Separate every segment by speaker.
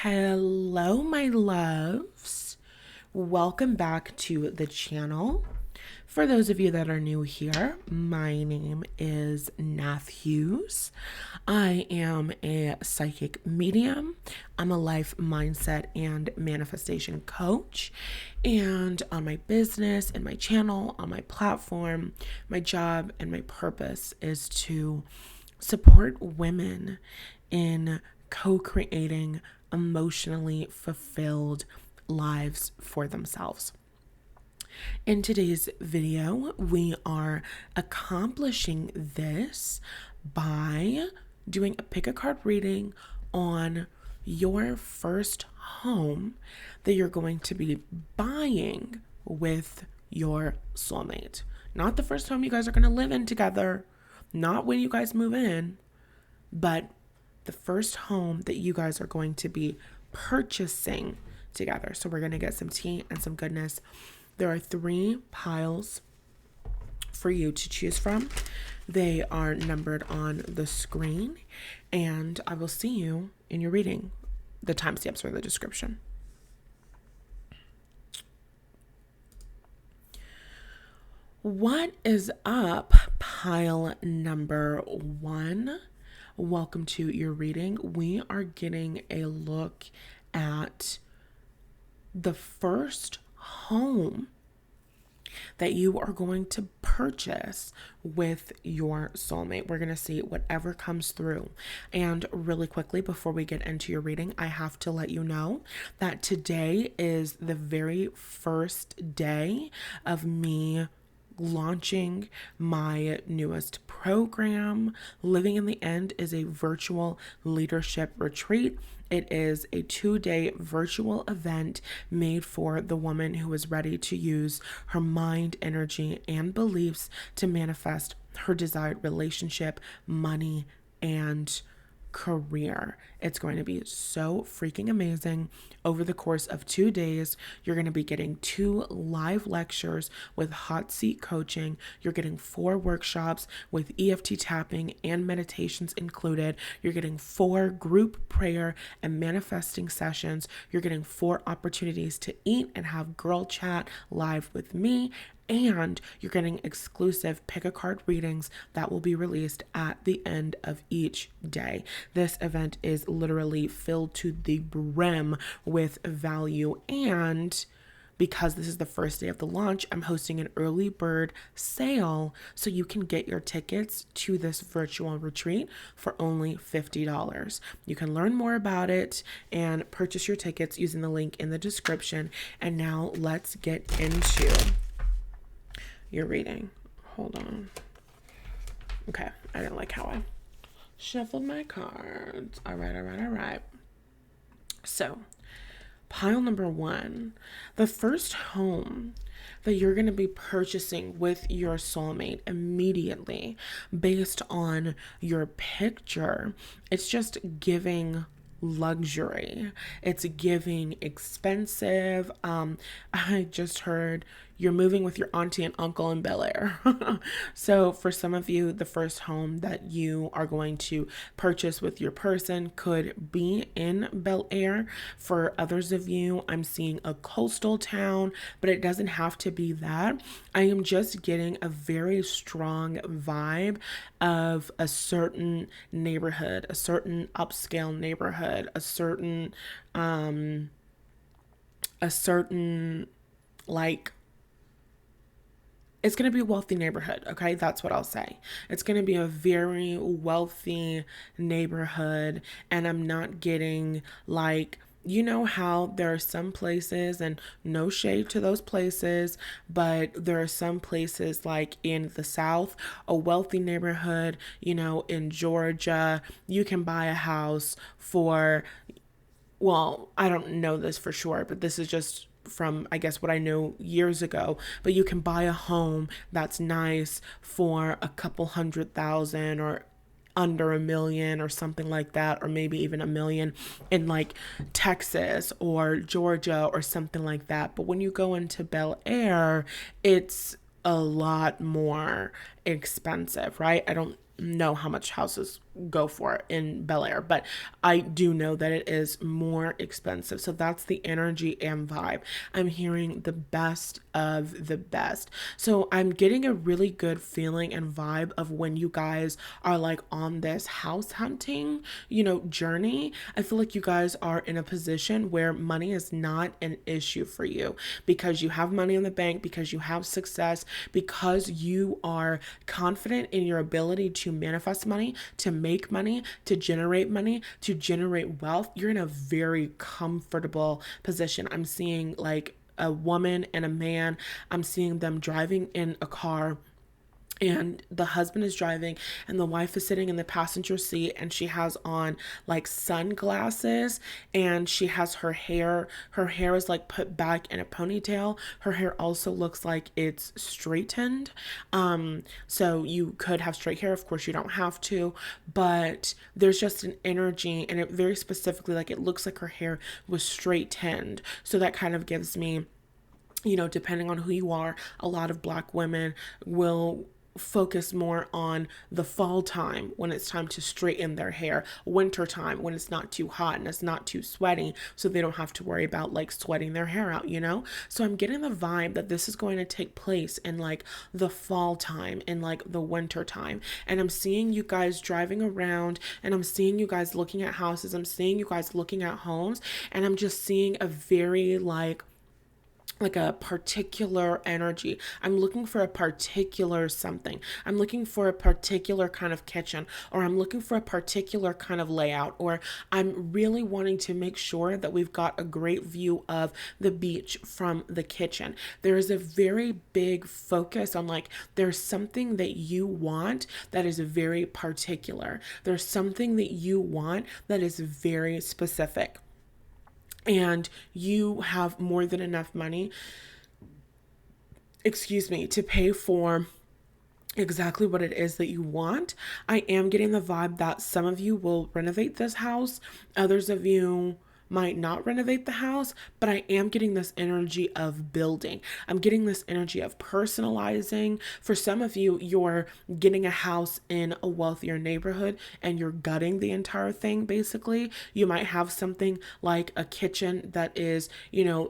Speaker 1: Hello, my loves. Welcome back to the channel. For those of you that are new here, my name is Nath Hughes. I am a psychic medium. I'm a life mindset and manifestation coach. And on my business and my channel, on my platform, my job and my purpose is to support women in co-creating emotionally fulfilled lives for themselves. In today's video, we are accomplishing this by doing a pick a card reading on your first home that you're going to be buying with your soulmate. Not the first home you guys are going to live in together, not when you guys move in, but the first home that you guys are going to be purchasing together. So we're going to get some tea and some goodness. There are 3 piles for you to choose from. They are numbered on the screen, and I will see you in your reading. The timestamps are in the description. What is up, pile number 1? Welcome to your reading. We are getting a look at the first home that you are going to purchase with your soulmate. We're going to see whatever comes through. And really quickly, before we get into your reading, I have to let you know that today is the very first day of me launching my newest program. Living in the End is a virtual leadership retreat. It is a 2-day virtual event made for the woman who is ready to use her mind, energy, and beliefs to manifest her desired relationship, money, and career. It's going to be so freaking amazing. Over the course of 2 days, you're going to be getting 2 live lectures with hot seat coaching. You're getting 4 workshops with EFT tapping and meditations included. You're getting 4 group prayer and manifesting sessions. You're getting 4 opportunities to eat and have girl chat live with me. And you're getting exclusive pick a card readings that will be released at the end of each day. This event is literally filled to the brim with value, and because this is the first day of the launch, I'm hosting an early bird sale so you can get your tickets to this virtual retreat for only $50. You can learn more about it and purchase your tickets using the link in the description. And now let's get into your reading. Hold on. Okay, I didn't like how I shuffled my cards. All right. So, pile number 1, the first home that you're going to be purchasing with your soulmate immediately based on your picture. It's just giving luxury. It's giving expensive. I just heard you're moving with your auntie and uncle in Bel Air. So for some of you, the first home that you are going to purchase with your person could be in Bel Air. For others of you, I'm seeing a coastal town, but it doesn't have to be that. I am just getting a very strong vibe of a certain neighborhood, a certain upscale neighborhood, a certain like, it's going to be a wealthy neighborhood, okay? That's what I'll say. It's going to be a very wealthy neighborhood, and I'm not getting like, you know how there are some places, and no shade to those places, but there are some places like in the South, a wealthy neighborhood, in Georgia, you can buy a house for, well, I don't know this for sure, but this is just from, I guess, what I know years ago, but you can buy a home that's nice for a couple $100,000 or under $1 million or something like that, or maybe even $1 million in like Texas or Georgia or something like that. But when you go into Bel Air, it's a lot more expensive, right? I don't know how much houses go for it in Bel Air, but I do know that it is more expensive. So that's the energy and vibe. I'm hearing the best of the best. So I'm getting a really good feeling and vibe of when you guys are like on this house hunting, journey. I feel like you guys are in a position where money is not an issue for you because you have money in the bank, because you have success, because you are confident in your ability to manifest money, to make money, to generate wealth. You're in a very comfortable position. I'm seeing like a woman and a man. I'm seeing them driving in a car, and the husband is driving and the wife is sitting in the passenger seat, and she has on like sunglasses, and she has her hair is like put back in a ponytail. Her hair also looks like it's straightened. So you could have straight hair, of course you don't have to, but there's just an energy, and it very specifically, like, it looks like her hair was straightened. So that kind of gives me, depending on who you are, a lot of Black women will focus more on the fall time when it's time to straighten their hair, winter time when it's not too hot and it's not too sweaty, so they don't have to worry about like sweating their hair out. So I'm getting the vibe that this is going to take place in like the fall time and like the winter time. And I'm seeing you guys driving around, and I'm seeing you guys looking at houses, I'm seeing you guys looking at homes, and I'm just seeing a very like a particular energy. I'm looking for a particular something. I'm looking for a particular kind of kitchen, or I'm looking for a particular kind of layout, or I'm really wanting to make sure that we've got a great view of the beach from the kitchen. There is a very big focus on like, there's something that you want that is very particular. There's something that you want that is very specific, and you have more than enough money, to pay for exactly what it is that you want. I am getting the vibe that some of you will renovate this house, others of you might not renovate the house, but I am getting this energy of building. I'm getting this energy of personalizing. For some of you, you're getting a house in a wealthier neighborhood and you're gutting the entire thing, basically. You might have something like a kitchen that is,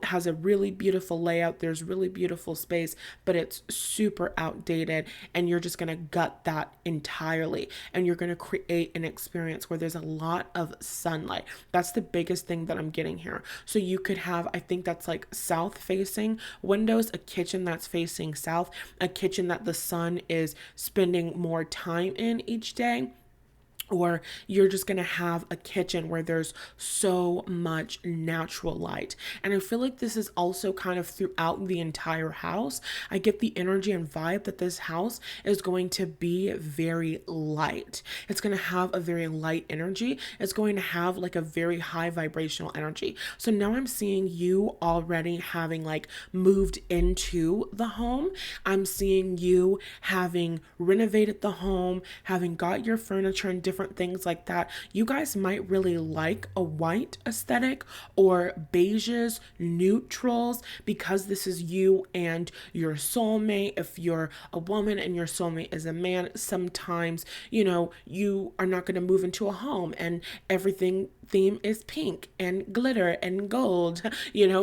Speaker 1: has a really beautiful layout. There's really beautiful space, but it's super outdated, and you're just going to gut that entirely. And you're going to create an experience where there's a lot of sunlight. That's the biggest thing that I'm getting here. So you could have, I think that's like south facing windows, a kitchen that's facing south, a kitchen that the sun is spending more time in each day. Or you're just going to have a kitchen where there's so much natural light. And I feel like this is also kind of throughout the entire house. I get the energy and vibe that this house is going to be very light. It's going to have a very light energy. It's going to have like a very high vibrational energy. So now I'm seeing you already having like moved into the home. I'm seeing you having renovated the home, having got your furniture and different things like that. You guys might really like a white aesthetic or beiges, neutrals, because this is you and your soulmate. If you're a woman and your soulmate is a man, sometimes, you are not going to move into a home and everything theme is pink and glitter and gold,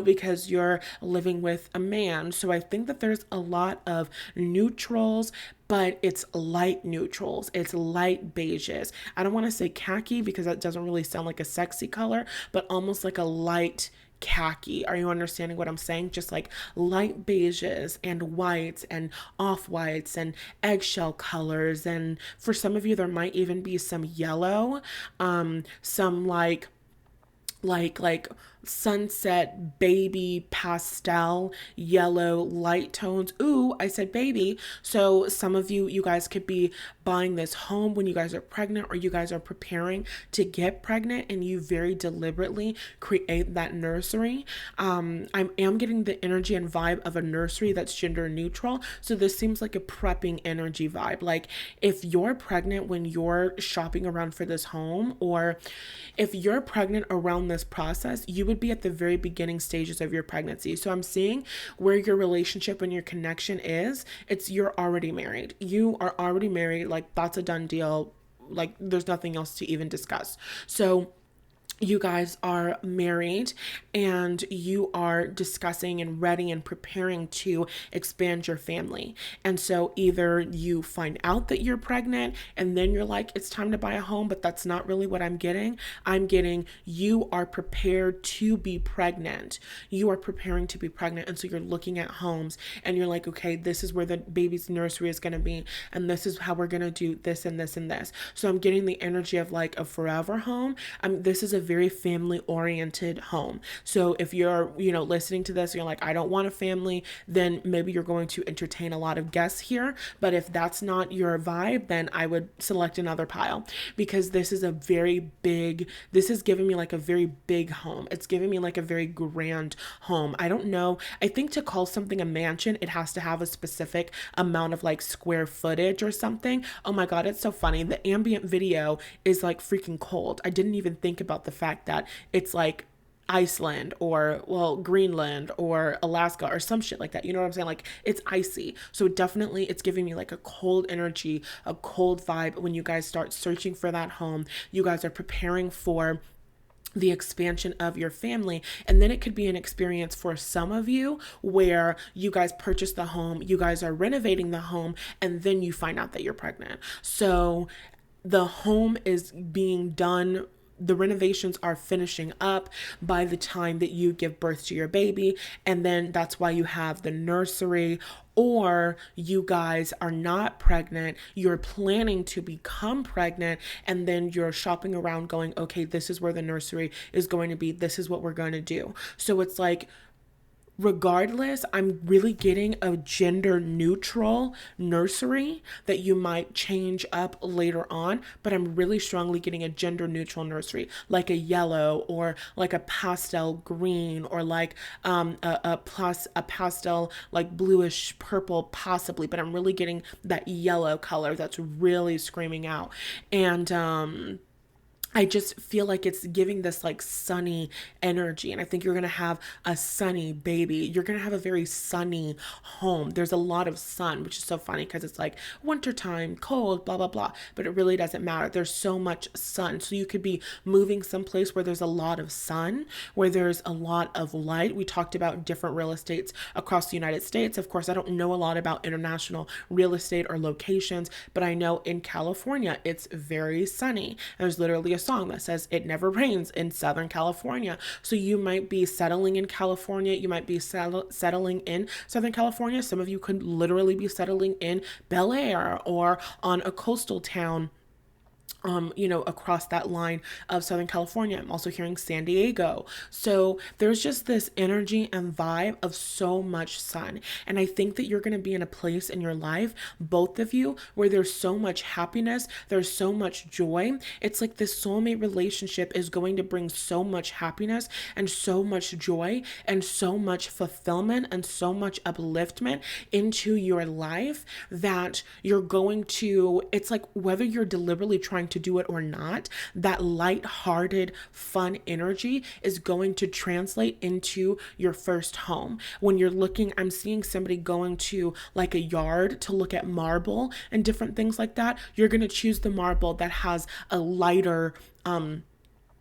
Speaker 1: because you're living with a man. So I think that there's a lot of neutrals, but it's light neutrals. It's light beiges. I don't want to say khaki because that doesn't really sound like a sexy color, but almost like a light khaki. Are you understanding what I'm saying? Just like light beiges and whites and off-whites and eggshell colors. And for some of you, there might even be some yellow, some like sunset baby pastel yellow light tones. Ooh, I said baby. So some of you guys could be buying this home when you guys are pregnant, or you guys are preparing to get pregnant, and you very deliberately create that nursery. I am getting the energy and vibe of a nursery that's gender neutral. So this seems like a prepping energy vibe. Like if you're pregnant when you're shopping around for this home, or if you're pregnant around this process, you would be at the very beginning stages of your pregnancy. So I'm seeing where your relationship and your connection is. You're already married. You are already married. Like that's a done deal. like there's nothing else to even discuss. So you guys are married and you are discussing and ready and preparing to expand your family. And so either you find out that you're pregnant and then you're like, it's time to buy a home, but that's not really what I'm getting. I'm getting you are prepared to be pregnant. You are preparing to be pregnant. And so you're looking at homes and you're like, okay, this is where the baby's nursery is going to be. And this is how we're going to do this and this and this. So I'm getting the energy of like a forever home. This is a very family oriented home. So if you're, listening to this, you're like, I don't want a family, then maybe you're going to entertain a lot of guests here. But if that's not your vibe, then I would select another pile, because this is this is giving me like a very big home. It's giving me like a very grand home. I don't know. I think to call something a mansion, it has to have a specific amount of like square footage or something. Oh my God, it's so funny. The ambient video is like freaking cold. I didn't even think about the fact that it's like Iceland or Greenland or Alaska or some shit like that. You know what I'm saying? Like it's icy. So definitely it's giving me like a cold energy, a cold vibe. When you guys start searching for that home, you guys are preparing for the expansion of your family. And then it could be an experience for some of you where you guys purchase the home, you guys are renovating the home, and then you find out that you're pregnant. So the home is being done, the renovations are finishing up by the time that you give birth to your baby. And then that's why you have the nursery. Or you guys are not pregnant, you're planning to become pregnant, and then you're shopping around going, okay, this is where the nursery is going to be. This is what we're going to do. So it's like, regardless, I'm really getting a gender neutral nursery that you might change up later on, but I'm really strongly getting a gender neutral nursery, like a yellow or like a pastel green, or like a pastel like bluish purple possibly, but I'm really getting that yellow color that's really screaming out. And I just feel like it's giving this like sunny energy. And I think you're going to have a sunny baby. You're going to have a very sunny home. There's a lot of sun, which is so funny because it's like wintertime, cold, blah, blah, blah. But it really doesn't matter. There's so much sun. So you could be moving someplace where there's a lot of sun, where there's a lot of light. We talked about different real estates across the United States. Of course, I don't know a lot about international real estate or locations, but I know in California, it's very sunny. There's literally a song that says it never rains in Southern California. So you might be settling in California. You might be settling in Southern California. Some of you could literally be settling in Bel Air or on a coastal town, across that line of Southern California. I'm also hearing San Diego. So there's just this energy and vibe of so much sun. And I think that you're going to be in a place in your life, both of you, where there's so much happiness, there's so much joy. It's like this soulmate relationship is going to bring so much happiness and so much joy and so much fulfillment and so much upliftment into your life that you're going to, it's like whether you're deliberately trying to do it or not, that light-hearted, fun energy is going to translate into your first home. When you're looking, I'm seeing somebody going to like a yard to look at marble and different things like that. You're going to choose the marble that has a lighter, tone,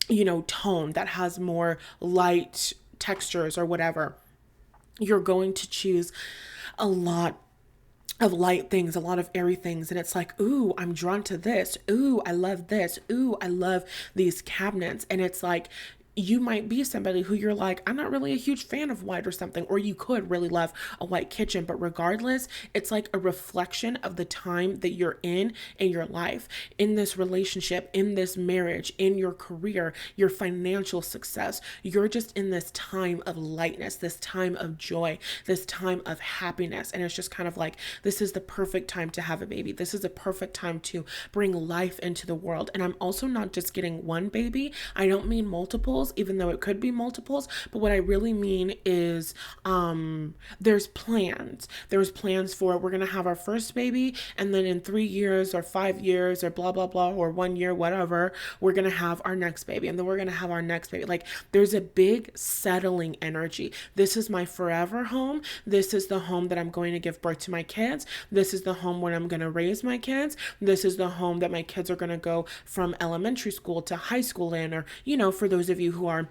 Speaker 1: that has more light textures or whatever. You're going to choose a lot of light things, a lot of airy things. And it's like, ooh, I'm drawn to this. Ooh, I love this. Ooh, I love these cabinets. And it's like, you might be somebody who you're like, I'm not really a huge fan of white or something, or you could really love a white kitchen. But regardless, it's like a reflection of the time that you're in your life, in this relationship, in this marriage, in your career, your financial success. You're just in this time of lightness, this time of joy, this time of happiness. And it's just kind of like, this is the perfect time to have a baby. This is the perfect time to bring life into the world. And I'm also not just getting one baby. I don't mean multiple. singles, even though it could be multiples. But what I really mean is there's plans. There's plans for we're going to have our first baby, and then in 3 years or 5 years or blah, blah, blah, or 1 year, whatever, we're going to have our next baby. And then we're going to have our next baby. Like there's a big settling energy. This is my forever home. This is the home that I'm going to give birth to my kids. This is the home where I'm going to raise my kids. This is the home that my kids are going to go from elementary school to high school in, or, for those of you who are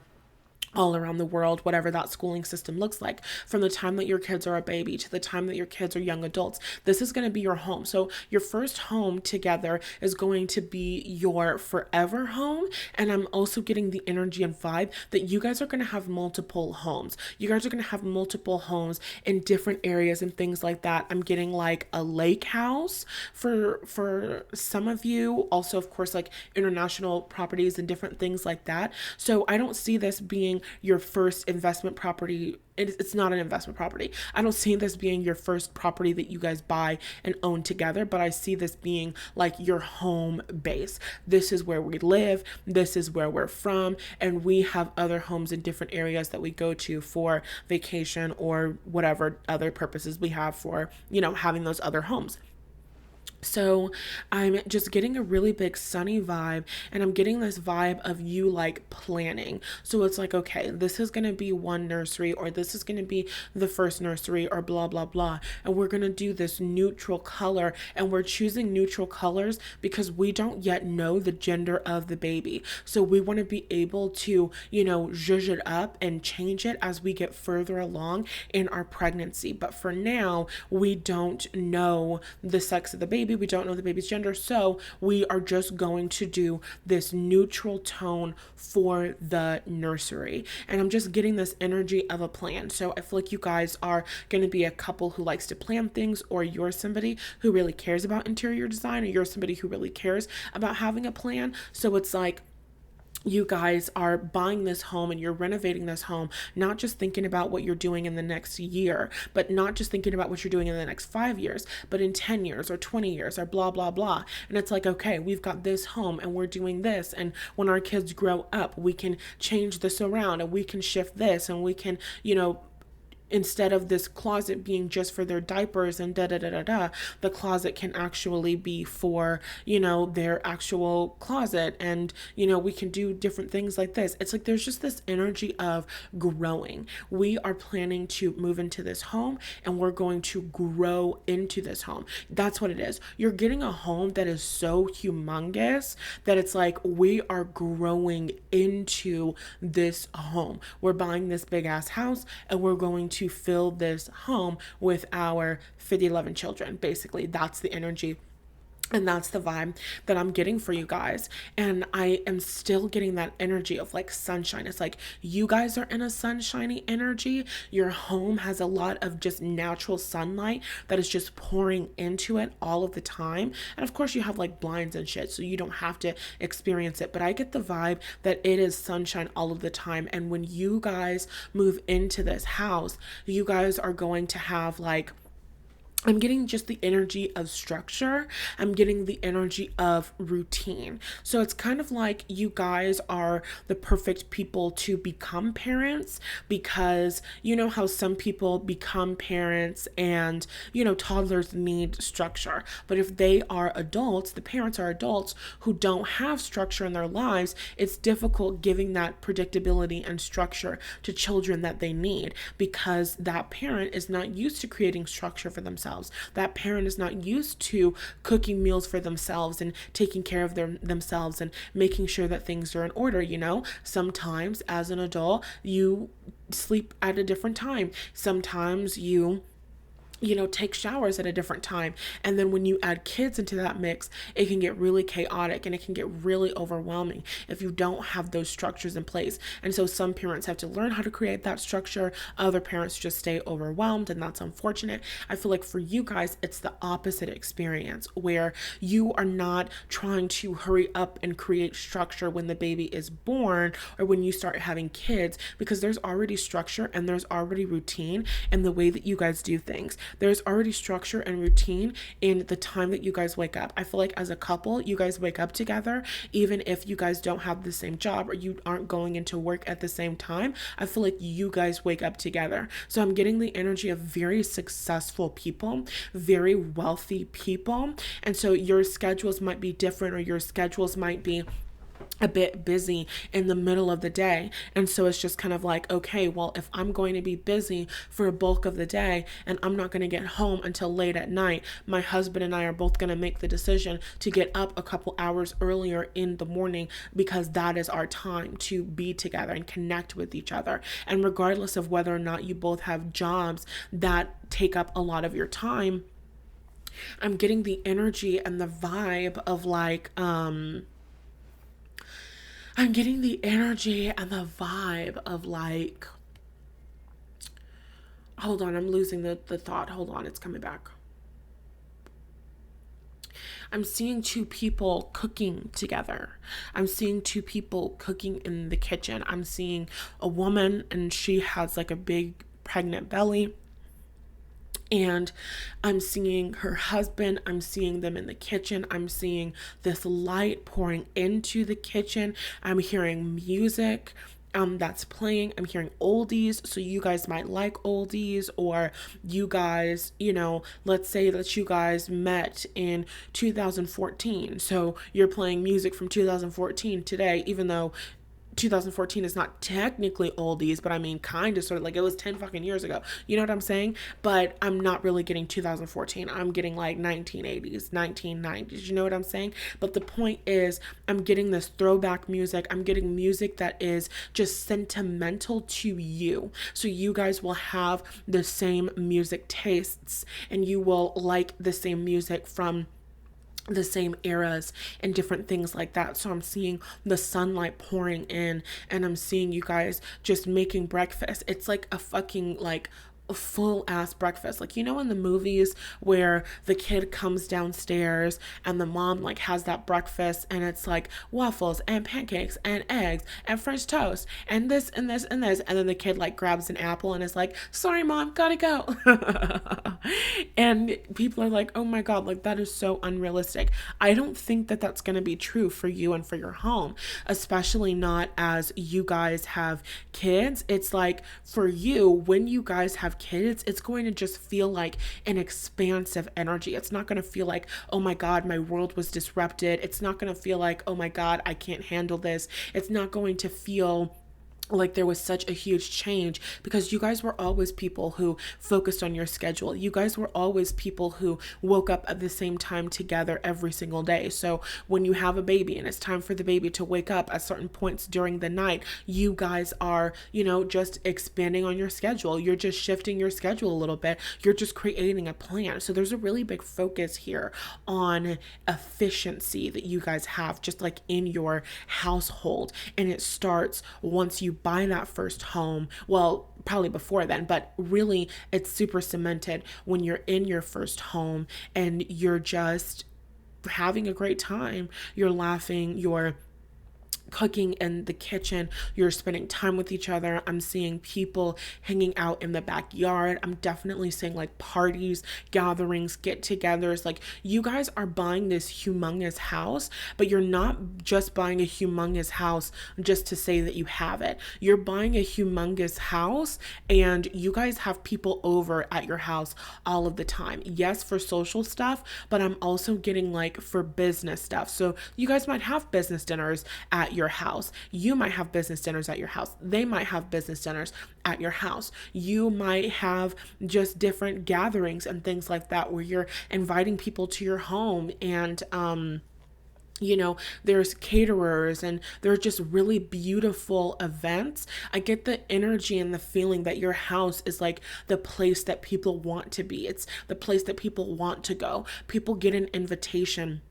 Speaker 1: all around the world, whatever that schooling system looks like, from the time that your kids are a baby to the time that your kids are young adults. This is going to be your home. So your first home together is going to be your forever home. And I'm also getting the energy and vibe that you guys are going to have multiple homes. You guys are going to have multiple homes in different areas and things like that. I'm getting like a lake house for some of you. Also, of course, like international properties and different things like that. So I don't see this being your first investment property. It's not an investment property. I don't see this being your first property that you guys buy and own together, but I see this being like your home base. This is where we live. This is where we're from. And we have other homes in different areas that we go to for vacation or whatever other purposes we have for, having those other homes. So I'm just getting a really big sunny vibe, and I'm getting this vibe of you like planning. So it's like, okay, this is going to be one nursery, or this is going to be the first nursery, or blah, blah, blah. And we're going to do this neutral color, and we're choosing neutral colors because we don't yet know the gender of the baby. So we want to be able to, zhuzh it up and change it as we get further along in our pregnancy. But for now, we don't know the sex of the baby. We don't know the baby's gender. So we are just going to do this neutral tone for the nursery. And I'm just getting this energy of a plan. So I feel like you guys are going to be a couple who likes to plan things, or you're somebody who really cares about interior design, or you're somebody who really cares about having a plan. So it's like, you guys are buying this home and you're renovating this home, not just thinking about what you're doing in the next year, but not just thinking about what you're doing in the next 5 years, but in 10 years or 20 years or blah, blah, blah. And it's like, okay, we've got this home and we're doing this. And when our kids grow up, we can change this around and we can shift this, and we can, instead of this closet being just for their diapers and the closet can actually be for, their actual closet. And, we can do different things like this. It's like there's just this energy of growing. We are planning to move into this home and we're going to grow into this home. That's what it is. You're getting a home that is so humongous that it's like we are growing into this home. We're buying this big ass house and we're going to fill this home with our 11 children. Basically, that's the energy. And that's the vibe that I'm getting for you guys. And I am still getting that energy of like sunshine. It's like you guys are in a sunshiny energy. Your home has a lot of just natural sunlight that is just pouring into it all of the time. And of course you have like blinds and shit, so you don't have to experience it. But I get the vibe that it is sunshine all of the time. And when you guys move into this house, you guys are going to have like, I'm getting just the energy of structure. I'm getting the energy of routine. So it's kind of like you guys are the perfect people to become parents, because you know how some people become parents and, toddlers need structure. But if they are adults, the parents are adults who don't have structure in their lives, it's difficult giving that predictability and structure to children that they need, because that parent is not used to creating structure for themselves. That parent is not used to cooking meals for themselves and taking care of themselves and making sure that things are in order. Sometimes as an adult, you sleep at a different time. Sometimes you take showers at a different time. And then when you add kids into that mix, it can get really chaotic and it can get really overwhelming if you don't have those structures in place. And so some parents have to learn how to create that structure. Other parents just stay overwhelmed, and that's unfortunate. I feel like for you guys, it's the opposite experience, where you are not trying to hurry up and create structure when the baby is born or when you start having kids, because there's already structure and there's already routine in the way that you guys do things. there's already structure and routine in the time that you guys wake up. I feel like as a couple, you guys wake up together, even if you guys don't have the same job or you aren't going into work at the same time. I feel like you guys wake up together. So I'm getting the energy of very successful people, very wealthy people. And so your schedules might be different, or your schedules might be a bit busy in the middle of the day. And so it's just kind of like, okay, well, if I'm going to be busy for a bulk of the day and I'm not going to get home until late at night, my husband and I are both going to make the decision to get up a couple hours earlier in the morning, because that is our time to be together and connect with each other. And regardless of whether or not you both have jobs that take up a lot of your time, I'm getting the energy and the vibe of like, I'm getting the energy and the vibe of like, hold on, I'm losing the thought. Hold on, it's coming back. I'm seeing two people cooking together. I'm seeing two people cooking in the kitchen. I'm seeing a woman and she has like a big pregnant belly. And I'm seeing her husband, I'm seeing them in the kitchen, I'm seeing this light pouring into the kitchen, I'm hearing music that's playing, I'm hearing oldies. So you guys might like oldies, or you guys, let's say that you guys met in 2014. So you're playing music from 2014 today, even though 2014 is not technically oldies, but I mean, kind of, sort of like it was 10 fucking years ago. You know what I'm saying? But I'm not really getting 2014. I'm getting like 1980s, 1990s. You know what I'm saying? But the point is, I'm getting this throwback music. I'm getting music that is just sentimental to you. So you guys will have the same music tastes and you will like the same music from the same eras and different things like that. So I'm seeing the sunlight pouring in and I'm seeing you guys just making breakfast. It's like a fucking like a full ass breakfast. Like, in the movies where the kid comes downstairs and the mom like has that breakfast and it's like waffles and pancakes and eggs and French toast and this and this and this. And then the kid like grabs an apple and is like, sorry, mom, gotta go. And people are like, oh my God, like that is so unrealistic. I don't think that that's going to be true for you and for your home, especially not as you guys have kids. It's like for you, when you guys have kids, it's going to just feel like an expansive energy. It's not going to feel like, oh my God, my world was disrupted. It's not going to feel like, oh my God, I can't handle this. It's not going to feel like there was such a huge change, because you guys were always people who focused on your schedule. You guys were always people who woke up at the same time together every single day. So when you have a baby and it's time for the baby to wake up at certain points during the night, you guys are, just expanding on your schedule. You're just shifting your schedule a little bit. You're just creating a plan. So there's a really big focus here on efficiency that you guys have just like in your household. And it starts once you buy that first home. Well, probably before then, but really it's super cemented when you're in your first home and you're just having a great time. You're laughing, you're cooking in the kitchen, you're spending time with each other. I'm seeing people hanging out in the backyard. I'm definitely seeing like parties, gatherings, get-togethers. Like you guys are buying this humongous house, but you're not just buying a humongous house just to say that you have it. You're buying a humongous house and you guys have people over at your house all of the time. Yes, for social stuff, but I'm also getting like for business stuff. So you guys might have business dinners at your house. You might have business dinners at your house. They might have business dinners at your house. You might have just different gatherings and things like that where you're inviting people to your home and there's caterers and there are just really beautiful events. I get the energy and the feeling that your house is like the place that people want to be. It's the place that people want to go. People get an invitation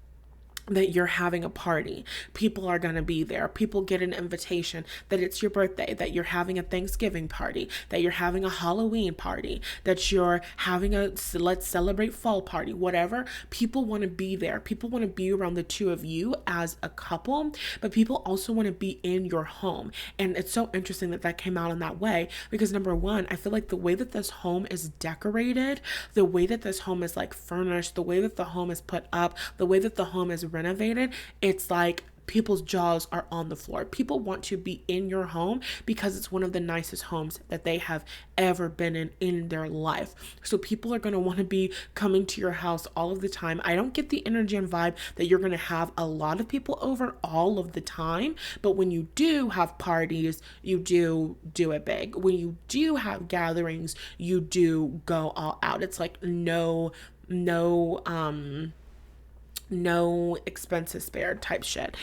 Speaker 1: that you're having a party. People are going to be there. People get an invitation that it's your birthday, that you're having a Thanksgiving party, that you're having a Halloween party, that you're having a let's celebrate fall party, whatever. People want to be there. People want to be around the two of you as a couple, but people also want to be in your home. And it's so interesting that that came out in that way because number one, I feel like the way that this home is decorated, the way that this home is like furnished, the way that the home is put up, the way that the home is renovated, it's like people's jaws are on the floor. People want to be in your home because it's one of the nicest homes that they have ever been in their life. So people are going to want to be coming to your house all of the time. I don't get the energy and vibe that you're going to have a lot of people over all of the time, but when you do have parties, you do it big. When you do have gatherings, you do go all out. It's like no expenses spared type shit.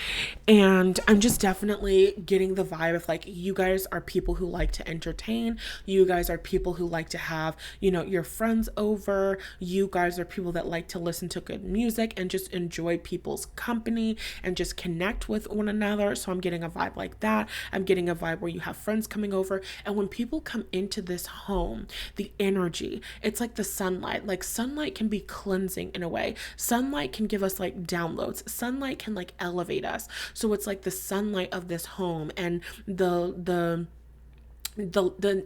Speaker 1: And I'm just definitely getting the vibe of like, you guys are people who like to entertain. You guys are people who like to have, your friends over. You guys are people that like to listen to good music and just enjoy people's company and just connect with one another. So I'm getting a vibe like that. I'm getting a vibe where you have friends coming over. And when people come into this home, the energy, it's like the sunlight. Like sunlight can be cleansing in a way. Sunlight can give us like downloads. Sunlight can like elevate us. So it's like the sunlight of this home and the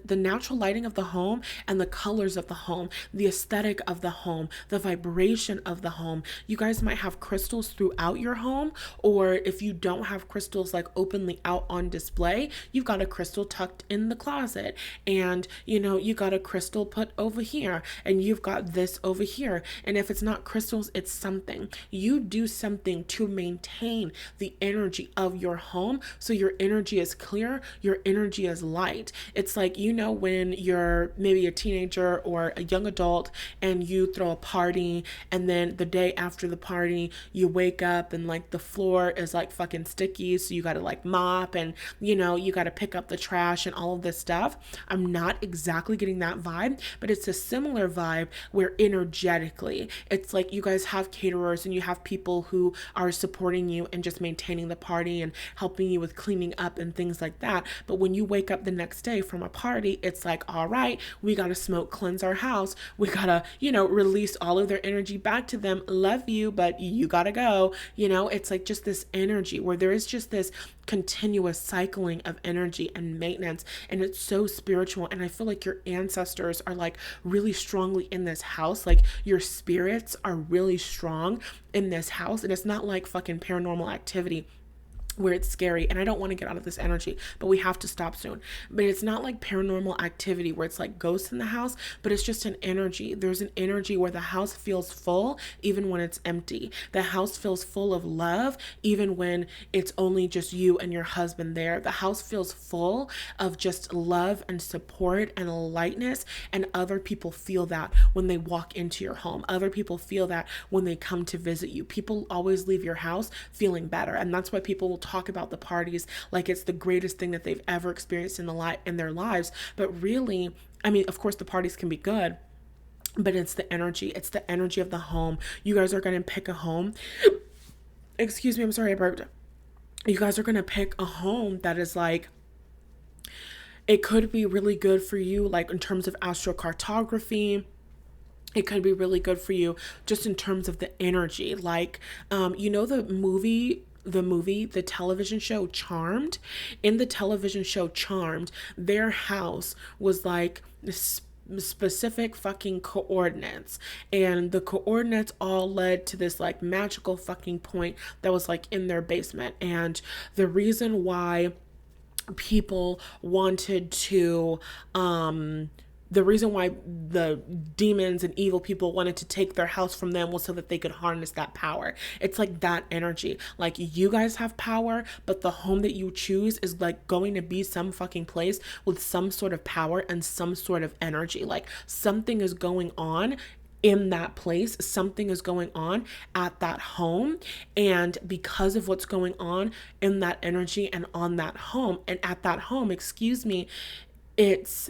Speaker 1: natural lighting of the home and the colors of the home, the aesthetic of the home, the vibration of the home. You guys might have crystals throughout your home, or if you don't have crystals like openly out on display, you've got a crystal tucked in the closet, and you got a crystal put over here, and you've got this over here. And if it's not crystals, it's something. You do something to maintain the energy of your home so your energy is clear, your energy is light. It's like, when you're maybe a teenager or a young adult and you throw a party, and then the day after the party, you wake up and like the floor is like fucking sticky. So you got to like mop and, you got to pick up the trash and all of this stuff. I'm not exactly getting that vibe, but it's a similar vibe where energetically, it's like you guys have caterers and you have people who are supporting you and just maintaining the party and helping you with cleaning up and things like that. But when you wake up the next day from a party, it's like, all right, we got to smoke cleanse our house. We got to, release all of their energy back to them. Love you, but you got to go. It's like just this energy where there is just this continuous cycling of energy and maintenance, and it's so spiritual. And I feel like your ancestors are like really strongly in this house. Like your spirits are really strong in this house, and it's not like fucking Paranormal Activity where it's scary, and I don't want to get out of this energy, but we have to stop soon. But it's not like Paranormal Activity where it's like ghosts in the house, but it's just an energy. There's an energy where the house feels full even when it's empty. The house feels full of love even when it's only just you and your husband there. The house feels full of just love and support and lightness, and other people feel that when they walk into your home. Other people feel that when they come to visit you. People always leave your house feeling better, and that's why people will talk about the parties like it's the greatest thing that they've ever experienced in their lives. But really, I mean, of course the parties can be good, but it's the energy. It's the energy of the home. You guys are going to pick a home. Excuse me, I'm sorry I burped. You guys are going to pick a home that is like, it could be really good for you like in terms of astrocartography. It could be really good for you just in terms of the energy. Like, the television show Charmed. In the television show Charmed, their house was like specific fucking coordinates, and the coordinates all led to this like magical fucking point that was like in their basement. And the reason why people wanted to the reason why the demons and evil people wanted to take their house from them was so that they could harness that power. It's like that energy. Like you guys have power, but the home that you choose is like going to be some fucking place with some sort of power and some sort of energy. Like something is going on in that place, something is going on at that home, and because of what's going on in that energy and on that home and at that home, it's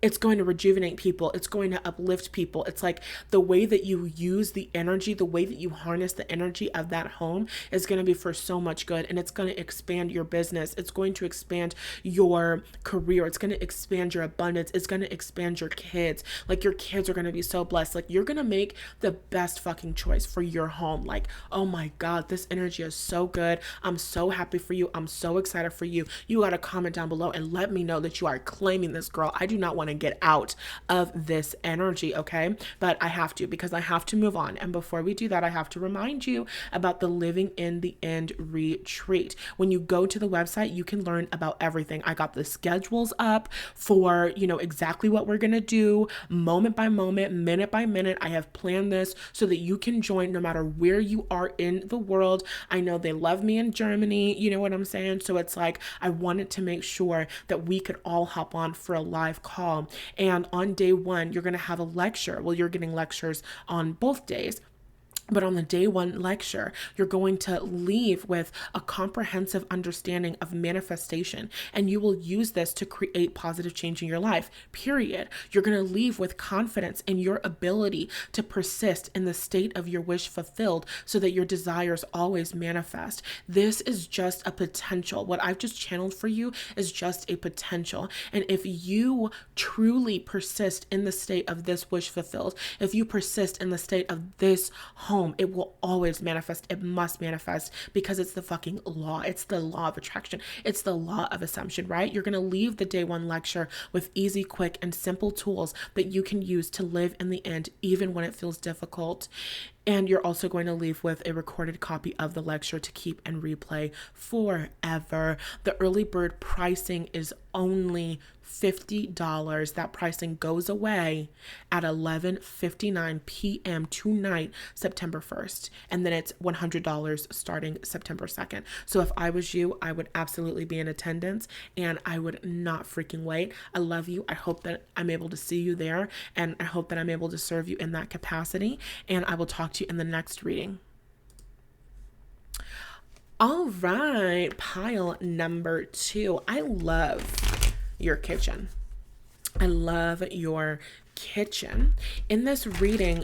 Speaker 1: it's going to rejuvenate people. It's going to uplift people. It's like the way that you use the energy, the way that you harness the energy of that home is going to be for so much good. And it's going to expand your business. It's going to expand your career. It's going to expand your abundance. It's going to expand your kids. Like your kids are going to be so blessed. Like you're going to make the best fucking choice for your home. Like, oh my God, this energy is so good. I'm so happy for you. I'm so excited for you. You got to comment down below and let me know that you are claiming this, girl. I do not want to get out of this energy, okay? But I have to, because I have to move on. And before we do that, I have to remind you about the Living in the End retreat. When you go to the website, you can learn about everything. I got the schedules up for, exactly what we're going to do, moment by moment, minute by minute. I have planned this so that you can join no matter where you are in the world. I know they love me in Germany, you know what I'm saying? So it's like, I wanted to make sure that we could all hop on for a live call. And on day one, you're going to have a lecture. Well, you're getting lectures on both days. But on the day one lecture, you're going to leave with a comprehensive understanding of manifestation, and you will use this to create positive change in your life, period. You're going to leave with confidence in your ability to persist in the state of your wish fulfilled so that your desires always manifest. This is just a potential. What I've just channeled for you is just a potential. And if you truly persist in the state of this wish fulfilled, if you persist in the state of this home, it will always manifest. It must manifest because it's the fucking law. It's the law of attraction. It's the law of assumption, right? You're going to leave the day one lecture with easy, quick, and simple tools that you can use to live in the end, even when it feels difficult. And you're also going to leave with a recorded copy of the lecture to keep and replay forever. The early bird pricing is only $50. That pricing goes away at 11:59 p.m. tonight, September 1st. And then it's $100 starting September 2nd. So if I was you, I would absolutely be in attendance and I would not freaking wait. I love you. I hope that I'm able to see you there, and I hope that I'm able to serve you in that capacity. And I will talk to you in the next reading. All right, pile number 2. I love your kitchen. I love your kitchen. In this reading,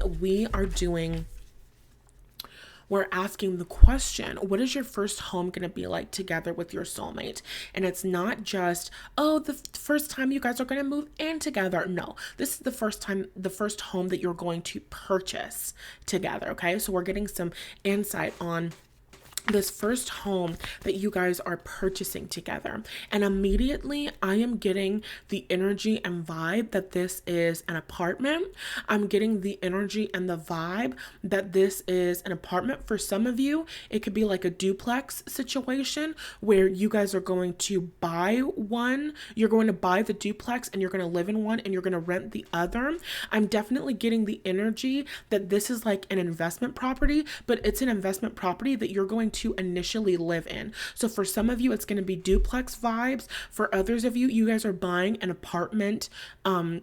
Speaker 1: we're asking the question, what is your first home going to be like together with your soulmate? And it's not just, the first time you guys are going to move in together. No, this is the first home that you're going to purchase together. Okay. So we're getting some insight on this first home that you guys are purchasing together. And immediately I am getting the energy and vibe that this is an apartment. I'm getting the energy and the vibe that this is an apartment. For some of you, it could be like a duplex situation where you guys are going to buy one. You're going to buy the duplex and you're going to live in one and you're going to rent the other. I'm definitely getting the energy that this is like an investment property, but it's an investment property that you're going to initially live in. So for some of you, it's going to be duplex vibes. For others of you, you guys are buying an apartment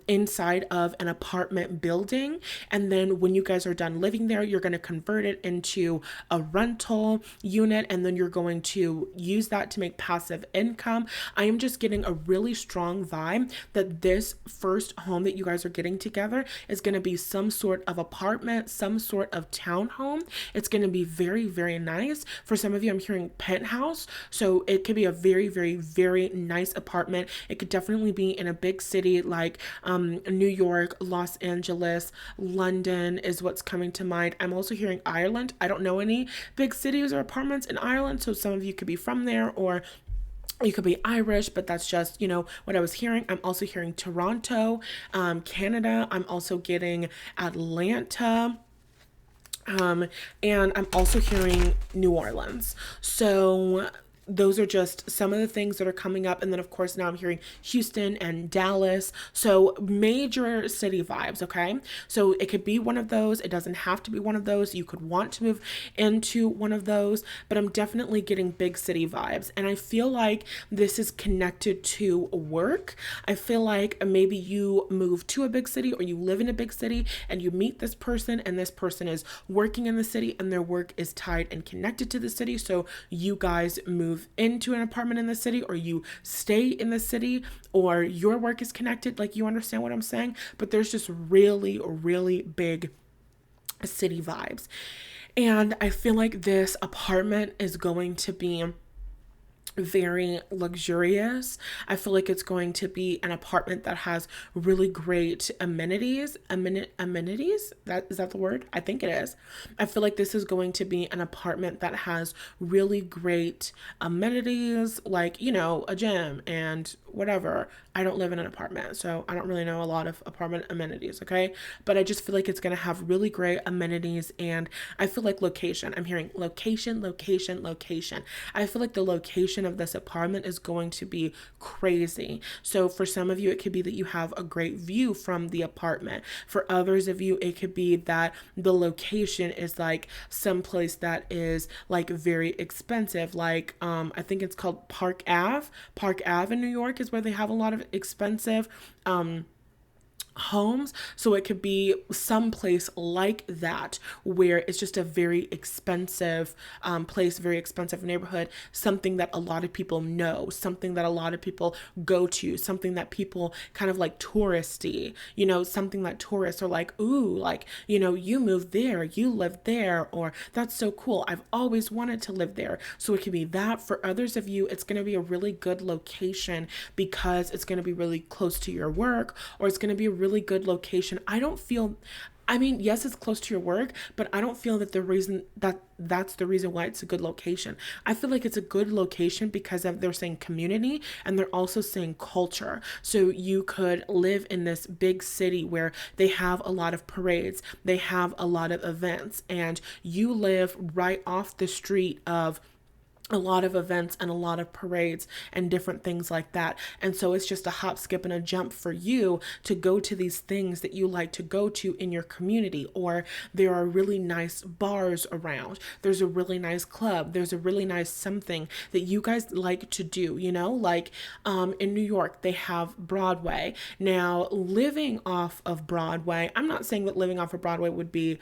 Speaker 1: inside of an apartment building. And then when you guys are done living there, you're going to convert it into a rental unit. And then you're going to use that to make passive income. I am just getting a really strong vibe that this first home that you guys are getting together is going to be some sort of apartment, some sort of townhome. It's going to be very, very nice. For some of you, I'm hearing penthouse. So it could be a very, very, very nice apartment. It could definitely be in a big city like New York, Los Angeles, London is what's coming to mind. I'm also hearing Ireland. I don't know any big cities or apartments in Ireland. So some of you could be from there, or you could be Irish, but that's just, what I was hearing. I'm also hearing Toronto, Canada. I'm also getting Atlanta. And I'm also hearing New Orleans. So those are just some of the things that are coming up. And then of course now I'm hearing Houston and Dallas. So major city vibes. Okay. So it could be one of those. It doesn't have to be one of those. You could want to move into one of those, but I'm definitely getting big city vibes. And I feel like this is connected to work. I feel like maybe you move to a big city or you live in a big city and you meet this person and this person is working in the city and their work is tied and connected to the city. So you guys move move into an apartment in the city, or you stay in the city, or your work is connected. Like, you understand what I'm saying? But there's just really, really big city vibes. And I feel like this apartment is going to be very luxurious. I feel like it's going to be an apartment that has really great amenities. Amenities? That is that the word? I think it is. I feel like this is going to be an apartment that has really great amenities, like, a gym and whatever. I don't live in an apartment, so I don't really know a lot of apartment amenities, okay? But I just feel like it's going to have really great amenities, and I feel like location. I'm hearing location, location, location. I feel like the location of this apartment is going to be crazy. So for some of you, it could be that you have a great view from the apartment. For others of you, it could be that the location is like someplace that is like very expensive. Like, I think it's called Park Ave. Park Ave in New York is where they have a lot of expensive homes. So it could be someplace like that where it's just a very expensive place, very expensive neighborhood, something that a lot of people know, something that a lot of people go to, something that people kind of like touristy, something that tourists are like, ooh, like, you moved there, you lived there, or that's so cool. I've always wanted to live there. So it could be that. For others of you, it's going to be a really good location because it's going to be really close to your work, or it's going to be a really good location. I mean, yes, it's close to your work, but I don't feel that that's the reason why it's a good location. I feel like it's a good location because they're saying community, and they're also saying culture. So you could live in this big city where they have a lot of parades, they have a lot of events, and you live right off the street of a lot of events and a lot of parades and different things like that. And so it's just a hop, skip, and a jump for you to go to these things that you like to go to in your community. Or there are really nice bars around. There's a really nice club. There's a really nice something that you guys like to do, like in New York, they have Broadway. Now, living off of Broadway, I'm not saying that living off of Broadway would be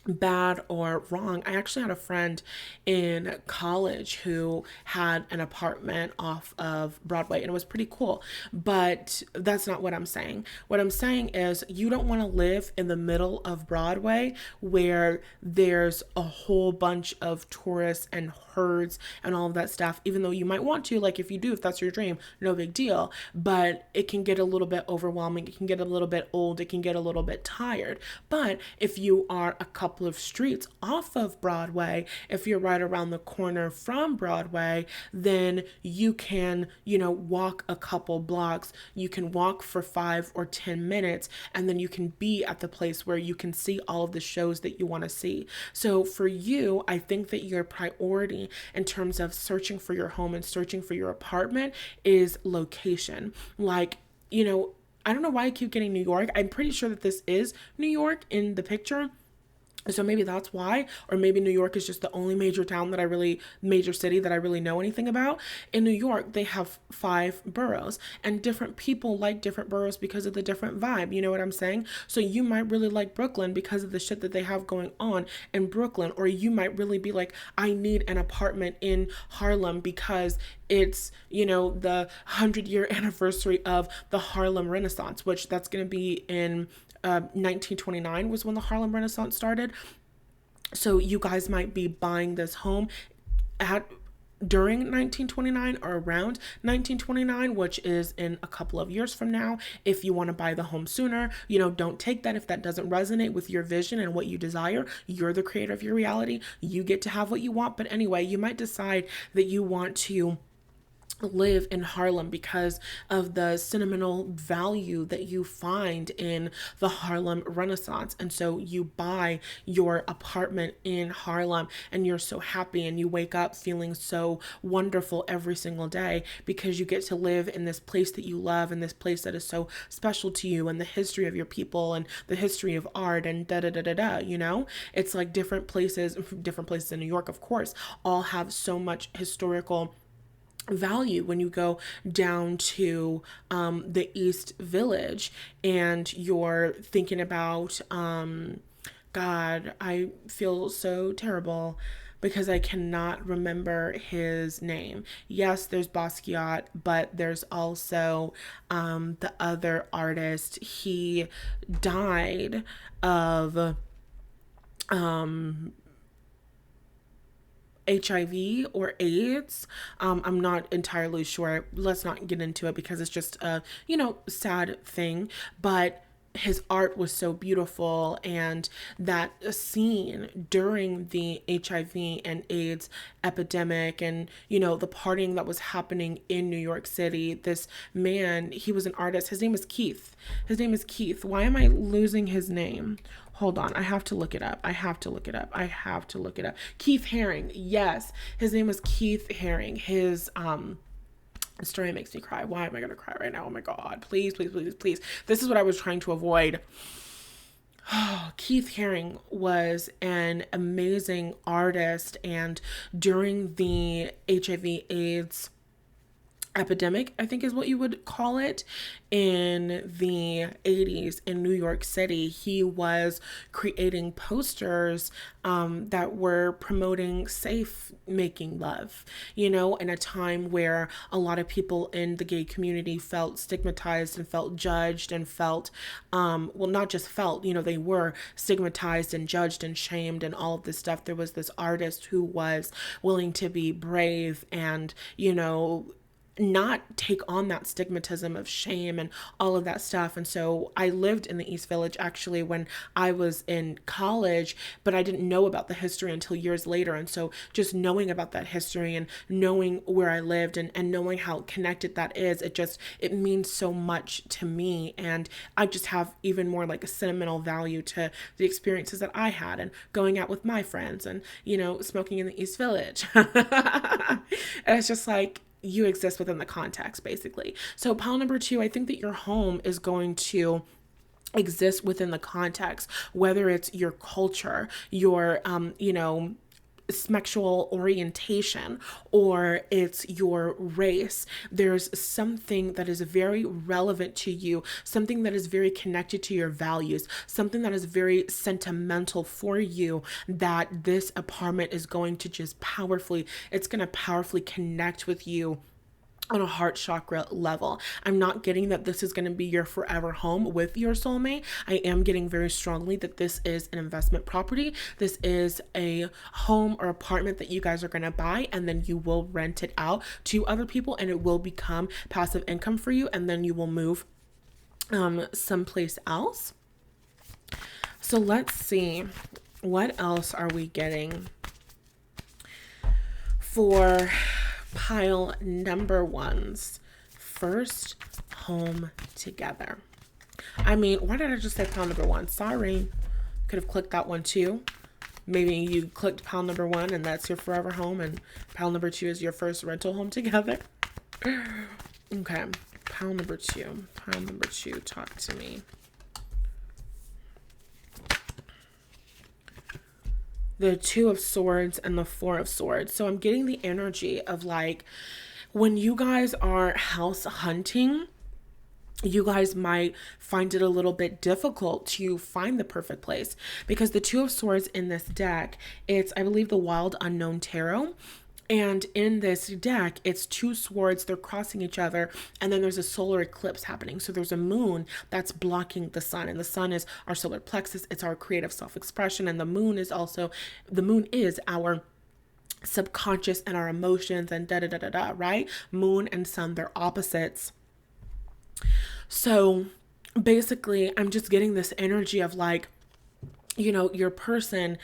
Speaker 1: bad or wrong. I actually had a friend in college who had an apartment off of Broadway, and it was pretty cool. But that's not what I'm saying. What I'm saying is you don't want to live in the middle of Broadway where there's a whole bunch of tourists and herds and all of that stuff, even though you might want to, like, if that's your dream, no big deal. But it can get a little bit overwhelming. It can get a little bit old. It can get a little bit tired. But if you are a couple of streets off of Broadway, if you're right around the corner from Broadway, then you can, walk a couple blocks. You can walk for 5 or 10 minutes, and then you can be at the place where you can see all of the shows that you want to see. So for you, I think that your priority in terms of searching for your home and searching for your apartment is location. Like, I don't know why I keep getting New York. I'm pretty sure that this is New York in the picture. So maybe that's why, or maybe New York is just the only major city that I really know anything about. In New York, they have 5 boroughs, and different people like different boroughs because of the different vibe. You know what I'm saying? So you might really like Brooklyn because of the shit that they have going on in Brooklyn, or you might really be like, I need an apartment in Harlem because it's, the 100-year anniversary of the Harlem Renaissance, which that's going to be in 1929 was when the Harlem Renaissance started. So you guys might be buying this home during 1929 or around 1929, which is in a couple of years from now. If you want to buy the home sooner, don't take that if that doesn't resonate with your vision and what you desire. You're the creator of your reality. You get to have what you want. But anyway, you might decide that you want to live in Harlem because of the sentimental value that you find in the Harlem Renaissance. And so you buy your apartment in Harlem, and you're so happy, and you wake up feeling so wonderful every single day because you get to live in this place that you love, and this place that is so special to you, and the history of your people and the history of art and da da da da da. It's like different places in New York, of course, all have so much historical value. When you go down to the East Village and you're thinking about God, I feel so terrible. because I cannot remember his name. Yes, there's Basquiat, but there's also the other artist. He died of HIV or AIDS. I'm not entirely sure. Let's not get into it because it's just a, sad thing. But his art was so beautiful, and that scene during the HIV and AIDS epidemic, and the partying that was happening in New York City. This man, he was an artist. His name is Keith. Why am I losing his name? Hold on. I have to look it up. Keith Haring. Yes. His name was Keith Haring. His story makes me cry. Why am I going to cry right now? Oh my God. Please, please, please, please. This is what I was trying to avoid. Keith Haring was an amazing artist, and during the HIV/AIDS epidemic, I think is what you would call it, in the 80s in New York City, he was creating posters that were promoting safe making love, in a time where a lot of people in the gay community felt stigmatized and felt judged and felt, well, not just felt, they were stigmatized and judged and shamed and all of this stuff. There was this artist who was willing to be brave and, not take on that stigmatism of shame and all of that stuff. And so I lived in the East Village actually when I was in college, but I didn't know about the history until years later. And so just knowing about that history and knowing where I lived and knowing how connected that is, it means so much to me. And I just have even more like a sentimental value to the experiences that I had and going out with my friends and, smoking in the East Village. And it's just like, you exist within the context, basically. So pile number 2, I think that your home is going to exist within the context, whether it's your culture, your, sexual orientation, or it's your race. There's something that is very relevant to you, something that is very connected to your values, something that is very sentimental for you, that this apartment is going to it's going to powerfully connect with you on a heart chakra level. I'm not getting that this is going to be your forever home with your soulmate. I am getting very strongly that this is an investment property. This is a home or apartment that you guys are going to buy, and then you will rent it out to other people, and it will become passive income for you, and then you will move someplace else. So let's see, what else are we getting for pile number 1's first home together? I mean, why did I just say pile number 1? Sorry. Could have clicked that one too. Maybe you clicked pile number 1 and that's your forever home, and pile number 2 is your first rental home together. Okay. Pile number 2. Talk to me. The 2 of Swords and the 4 of Swords. So I'm getting the energy of like, when you guys are house hunting, you guys might find it a little bit difficult to find the perfect place, because the 2 of Swords in this deck, it's, I believe, the Wild Unknown Tarot. And in this deck, it's 2 swords, they're crossing each other, and then there's a solar eclipse happening. So there's a moon that's blocking the sun, and the sun is our solar plexus, it's our creative self-expression, and the moon is our subconscious and our emotions and da-da-da-da-da, right? Moon and sun, they're opposites. So basically, I'm just getting this energy of like, your person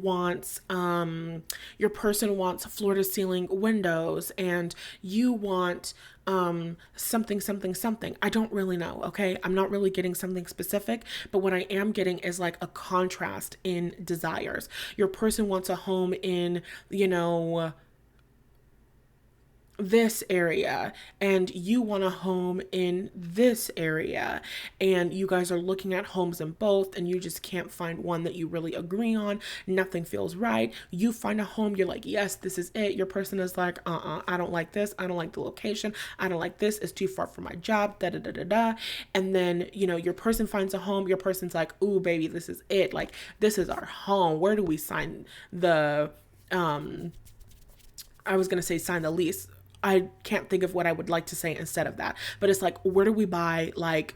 Speaker 1: wants floor to ceiling windows, and you want something. I don't really know. Okay. I'm not really getting something specific, but what I am getting is like a contrast in desires. Your person wants a home in, this area, and you want a home in this area, and you guys are looking at homes in both, and you just can't find one that you really agree on. Nothing feels right. You find a home, you're like, yes, this is it. Your person is like, I don't like this. I don't like the location. I don't like this. It's too far from my job. Da da da da da. And then, your person finds a home. Your person's like, ooh, baby, this is it. Like, this is our home. Where do we sign the I was going to say sign the lease. I can't think of what I would like to say instead of that. But it's like, where do we buy? Like,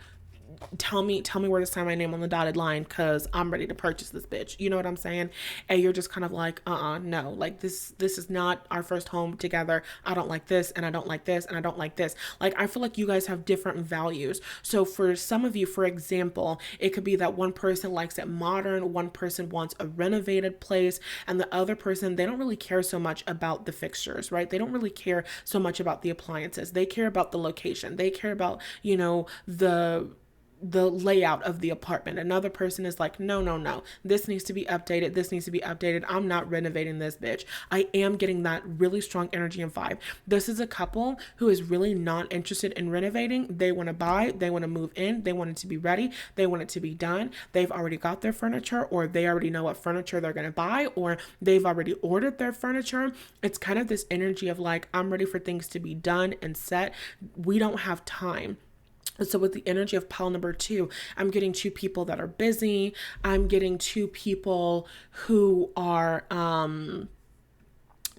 Speaker 1: tell me where to sign my name on the dotted line because I'm ready to purchase this bitch. You know what I'm saying? And you're just kind of like, no, like this is not our first home together. I don't like this and I don't like this and I don't like this. Like, I feel like you guys have different values. So for some of you, for example, it could be that one person likes it modern, one person wants a renovated place, and the other person, they don't really care so much about the fixtures, right? They don't really care so much about the appliances. They care about the location. They care about, the layout of the apartment. Another person is like, no, no, no, this needs to be updated. This needs to be updated. I'm not renovating this bitch. I am getting that really strong energy and vibe. This is a couple who is really not interested in renovating. They want to buy, they want to move in, they want it to be ready, they want it to be done. They've already got their furniture, or they already know what furniture they're going to buy, or they've already ordered their furniture. It's kind of this energy of like, I'm ready for things to be done and set. We don't have time. So with the energy of pile number 2, I'm getting 2 people that are busy. I'm getting 2 people who are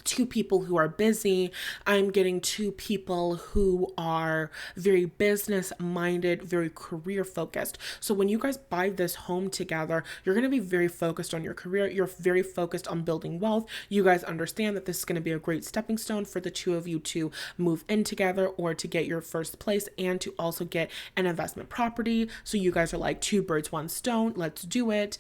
Speaker 1: 2 people who are busy. I'm getting 2 people who are very business minded, very career focused. So when you guys buy this home together, you're going to be very focused on your career. You're very focused on building wealth. You guys understand that this is going to be a great stepping stone for the 2 of you to move in together or to get your first place and to also get an investment property. So you guys are like 2 birds, 1 stone. Let's do it.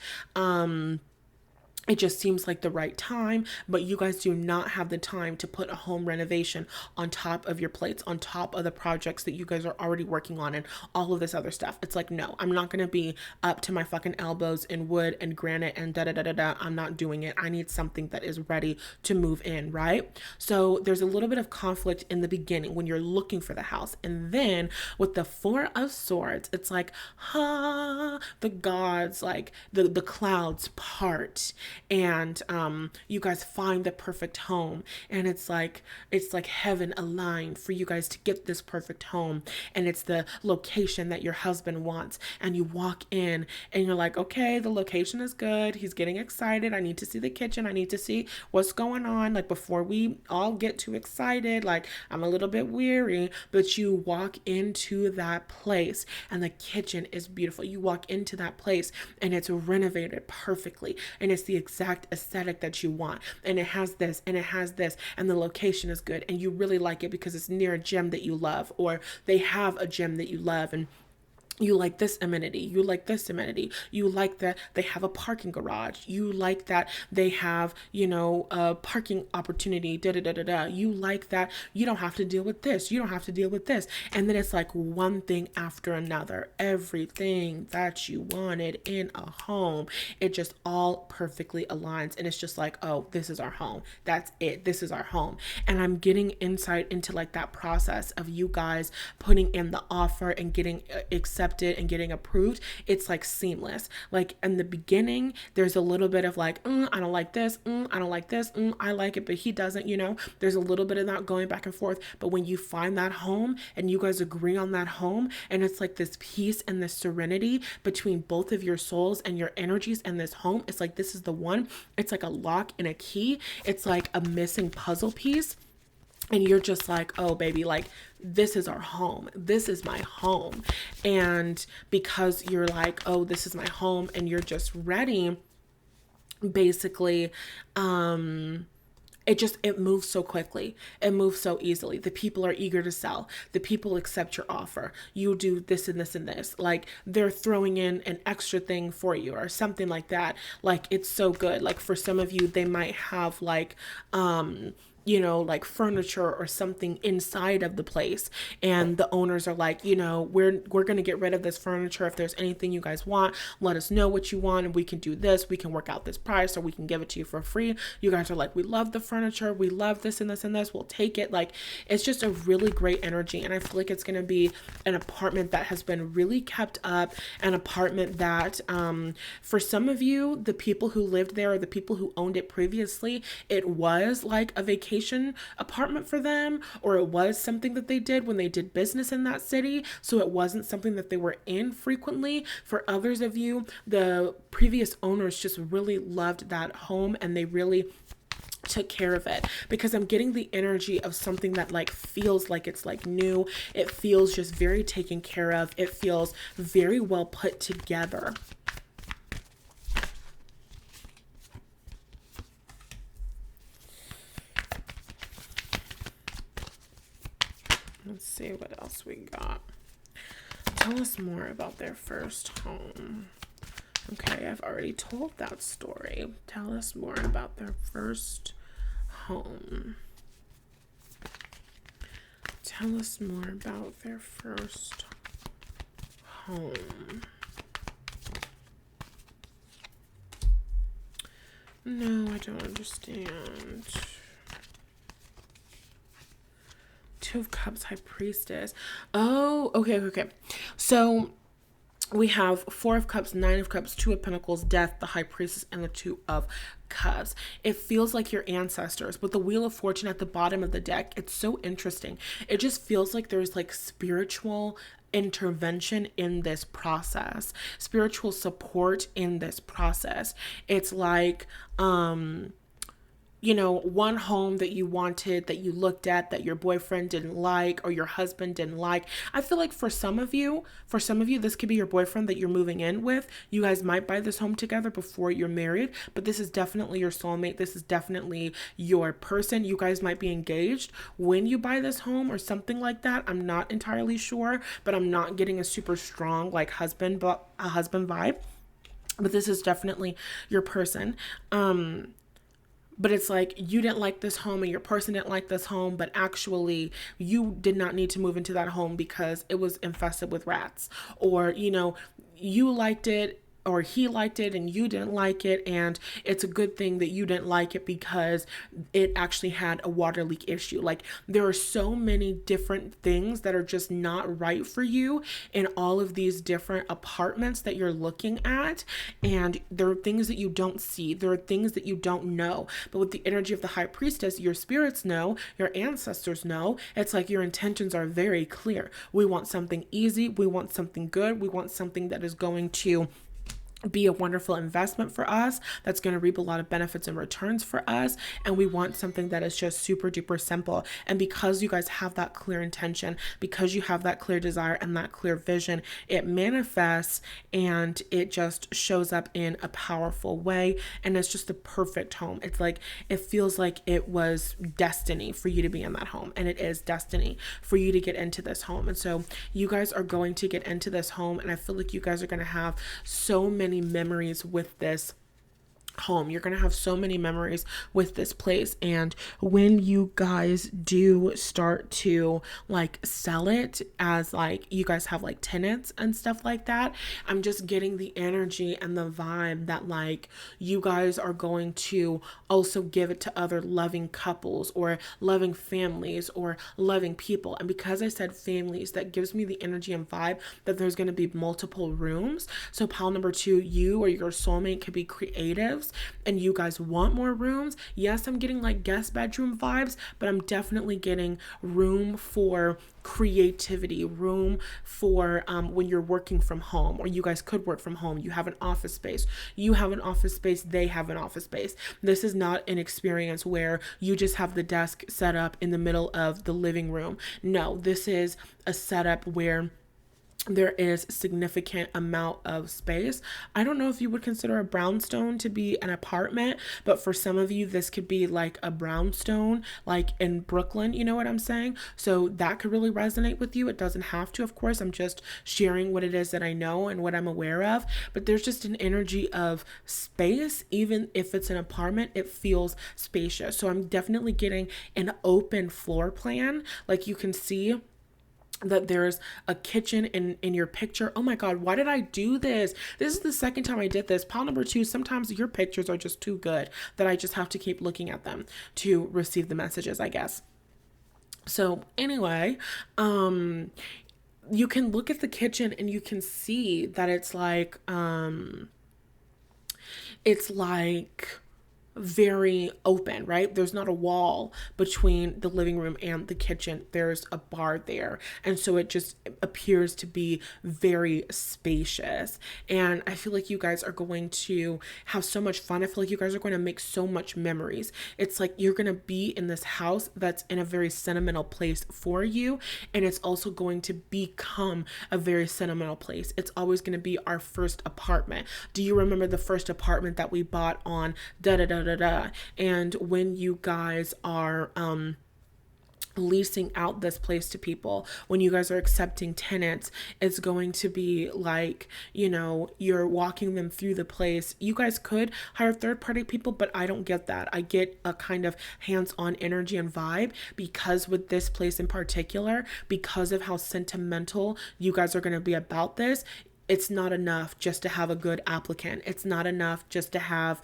Speaker 1: It just seems like the right time, but you guys do not have the time to put a home renovation on top of your plates, on top of the projects that you guys are already working on and all of this other stuff. It's like, no, I'm not going to be up to my fucking elbows in wood and granite and da da da da da. I'm not doing it. I need something that is ready to move in, right? So there's a little bit of conflict in the beginning when you're looking for the house. And then with the 4 of Swords, it's like, the gods, like the clouds part, and you guys find the perfect home, and it's like heaven aligned for you guys to get this perfect home, and it's the location that your husband wants, and you walk in and you're like, okay, the location is good, he's getting excited, I need to see the kitchen, I need to see what's going on, like before we all get too excited, like I'm a little bit weary. But you walk into that place and the kitchen is beautiful. You walk into that place and it's renovated perfectly, and it's the exact aesthetic that you want, and it has this and it has this, and the location is good, and you really like it because it's near a gym that you love, or they have a gym that you love, and you like this amenity, you like this amenity, you like that they have a parking garage, you like that they have, a parking opportunity, da da da da da, you like that you don't have to deal with this, you don't have to deal with this, and then it's like one thing after another, everything that you wanted in a home, it just all perfectly aligns, and it's just like, oh, this is our home, that's it, this is our home. And I'm getting insight into like that process of you guys putting in the offer and getting accepted and getting approved. It's like seamless. Like in the beginning, there's a little bit of like, I don't like this, I don't like this, I like it, but he doesn't, there's a little bit of that going back and forth. But when you find that home and you guys agree on that home, and it's like this peace and this serenity between both of your souls and your energies and this home, it's like, this is the one. It's like a lock and a key. It's like a missing puzzle piece. And you're just like, oh, baby, like, this is our home. This is my home. And because you're like, oh, this is my home, and you're just ready, basically, it moves so quickly. It moves so easily. The people are eager to sell. The people accept your offer. You do this and this and this. Like, they're throwing in an extra thing for you or something like that. Like, it's so good. Like, for some of you, they might have like, like furniture or something inside of the place, and the owners are like, we're going to get rid of this furniture. If there's anything you guys want, let us know what you want, and we can do this, we can work out this price, or we can give it to you for free. You guys are like, we love the furniture, we love this and this and this, we'll take it. Like, it's just a really great energy, and I feel like it's going to be an apartment that has been really kept up, an apartment that for some of you, the people who lived there or the people who owned it previously, it was like a vacation apartment for them, or it was something that they did when they did business in that city, so it wasn't something that they were in frequently. For others of you, the previous owners just really loved that home, and they really took care of it, because I'm getting the energy of something that like feels like it's like new. It feels just very taken care of. It feels very well put together. Let's see what else we got. Tell us more about their first home. Okay, I've already told that story. Tell us more about their first home. Tell us more about their first home. No, I don't understand. Two of Cups, High Priestess. Oh, okay. So we have Four of Cups, Nine of Cups, Two of Pentacles, Death, the High Priestess, and the Two of Cups. It feels like your ancestors. With the Wheel of Fortune at the bottom of the deck, it's so interesting. It just feels like there's like spiritual intervention in this process, spiritual support in this process. It's like, one home that you wanted, that you looked at, that your boyfriend didn't like or your husband didn't like. I feel like for some of you, this could be your boyfriend that you're moving in with. You guys might buy this home together before you're married, but this is definitely your soulmate. This is definitely your person. You guys might be engaged when you buy this home or something like that. I'm not entirely sure, but I'm not getting a super strong like husband vibe. But this is definitely your person. But it's like you didn't like this home and your person didn't like this home, but actually you did not need to move into that home because it was infested with rats. Or, you liked it or he liked it and you didn't like it, and it's a good thing that you didn't like it because it actually had a water leak issue. Like, there are so many different things that are just not right for you in all of these different apartments that you're looking at, and there are things that you don't see, there are things that you don't know. But with the energy of the High Priestess, your spirits know, your ancestors know. It's like your intentions are very clear. We want something easy, we want something good, we want something that is going to be a wonderful investment for us, that's going to reap a lot of benefits and returns for us, and we want something that is just super duper simple. And because you guys have that clear intention, because you have that clear desire and that clear vision, it manifests and it just shows up in a powerful way, and it's just the perfect home. It's like, it feels like it was destiny for you to be in that home, and it is destiny for you to get into this home. And so you guys are going to get into this home, and I feel like you guys are going to have so many memories with this home. You're going to have so many memories with this place. And when you guys do start to like sell it, as like you guys have like tenants and stuff like that, I'm just getting the energy and the vibe that like you guys are going to also give it to other loving couples or loving families or loving people. And because I said families, that gives me the energy and vibe that there's going to be multiple rooms. So pile number 2, you or your soulmate could be creative and you guys want more rooms. Yes, I'm getting like guest bedroom vibes, but I'm definitely getting room for creativity, room for when you're working from home, or you guys could work from home. You have an office space, they have an office space. This is not an experience where you just have the desk set up in the middle of the living room. No, this is a setup where there is significant amount of space. I don't know if you would consider a brownstone to be an apartment, but for some of you, this could be like a brownstone, like in Brooklyn, you know what I'm saying? So that could really resonate with you. It doesn't have to, of course. I'm just sharing what it is that I know and what I'm aware of, but there's just an energy of space. Even if it's an apartment, it feels spacious. So I'm definitely getting an open floor plan. Like, you can see that there's a kitchen in your picture. Oh my God, why did I do this? This is the second time I did this. Pile number 2, sometimes your pictures are just too good that I just have to keep looking at them to receive the messages, I guess. So anyway, you can look at the kitchen and you can see that it's like very open, right? There's not a wall between the living room and the kitchen. There's a bar there. And so it just appears to be very spacious. And I feel like you guys are going to have so much fun. I feel like you guys are going to make so much memories. It's like you're going to be in this house that's in a very sentimental place for you. And it's also going to become a very sentimental place. It's always going to be our first apartment. Do you remember the first apartment that we bought on da da da da da? And when you guys are leasing out this place to people, when you guys are accepting tenants, it's going to be like, you're walking them through the place. You guys could hire third party people, but I don't get that. I get a kind of hands-on energy and vibe, because with this place in particular, because of how sentimental you guys are going to be about this, it's not enough just to have a good applicant. It's not enough just to have,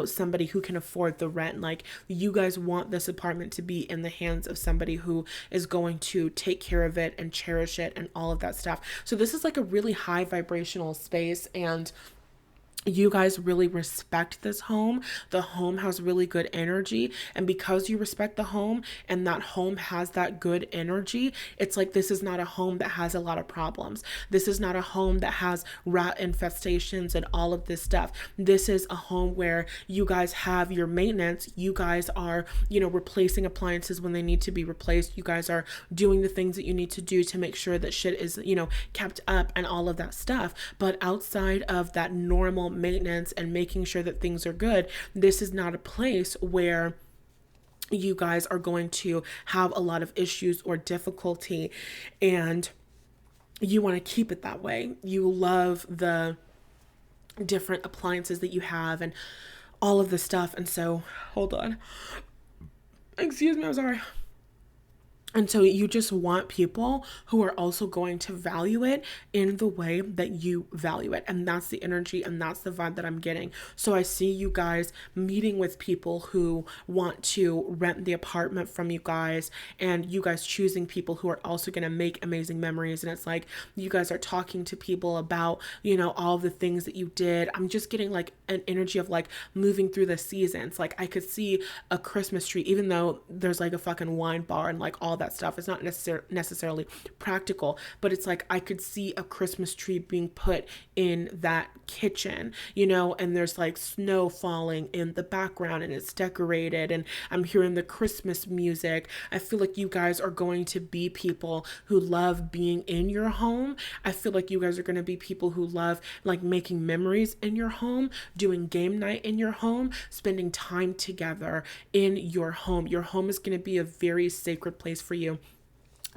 Speaker 1: somebody who can afford the rent. Like, you guys want this apartment to be in the hands of somebody who is going to take care of it and cherish it and all of that stuff. So this is like a really high vibrational space, and you guys really respect this home. The home has really good energy. And because you respect the home and that home has that good energy, it's like this is not a home that has a lot of problems. This is not a home that has rat infestations and all of this stuff. This is a home where you guys have your maintenance. You guys are, replacing appliances when they need to be replaced. You guys are doing the things that you need to do to make sure that shit is, kept up and all of that stuff. But outside of that normal maintenance and making sure that things are good, this is not a place where you guys are going to have a lot of issues or difficulty, and you want to keep it that way. You love the different appliances that you have and all of the stuff. And so, hold on. Excuse me, I'm sorry. And so you just want people who are also going to value it in the way that you value it. And that's the energy and that's the vibe that I'm getting. So I see you guys meeting with people who want to rent the apartment from you guys, and you guys choosing people who are also going to make amazing memories. And it's like you guys are talking to people about, all the things that you did. I'm just getting like an energy of like moving through the seasons. Like I could see a Christmas tree, even though there's like a fucking wine bar and like all that stuff. It's not necessarily practical, but it's like I could see a Christmas tree being put in that kitchen, and there's like snow falling in the background and it's decorated, and I'm hearing the Christmas music. I feel like you guys are going to be people who love being in your home. I feel like you guys are going to be people who love like making memories in your home, doing game night in your home, spending time together in your home. Your home is going to be a very sacred place for you.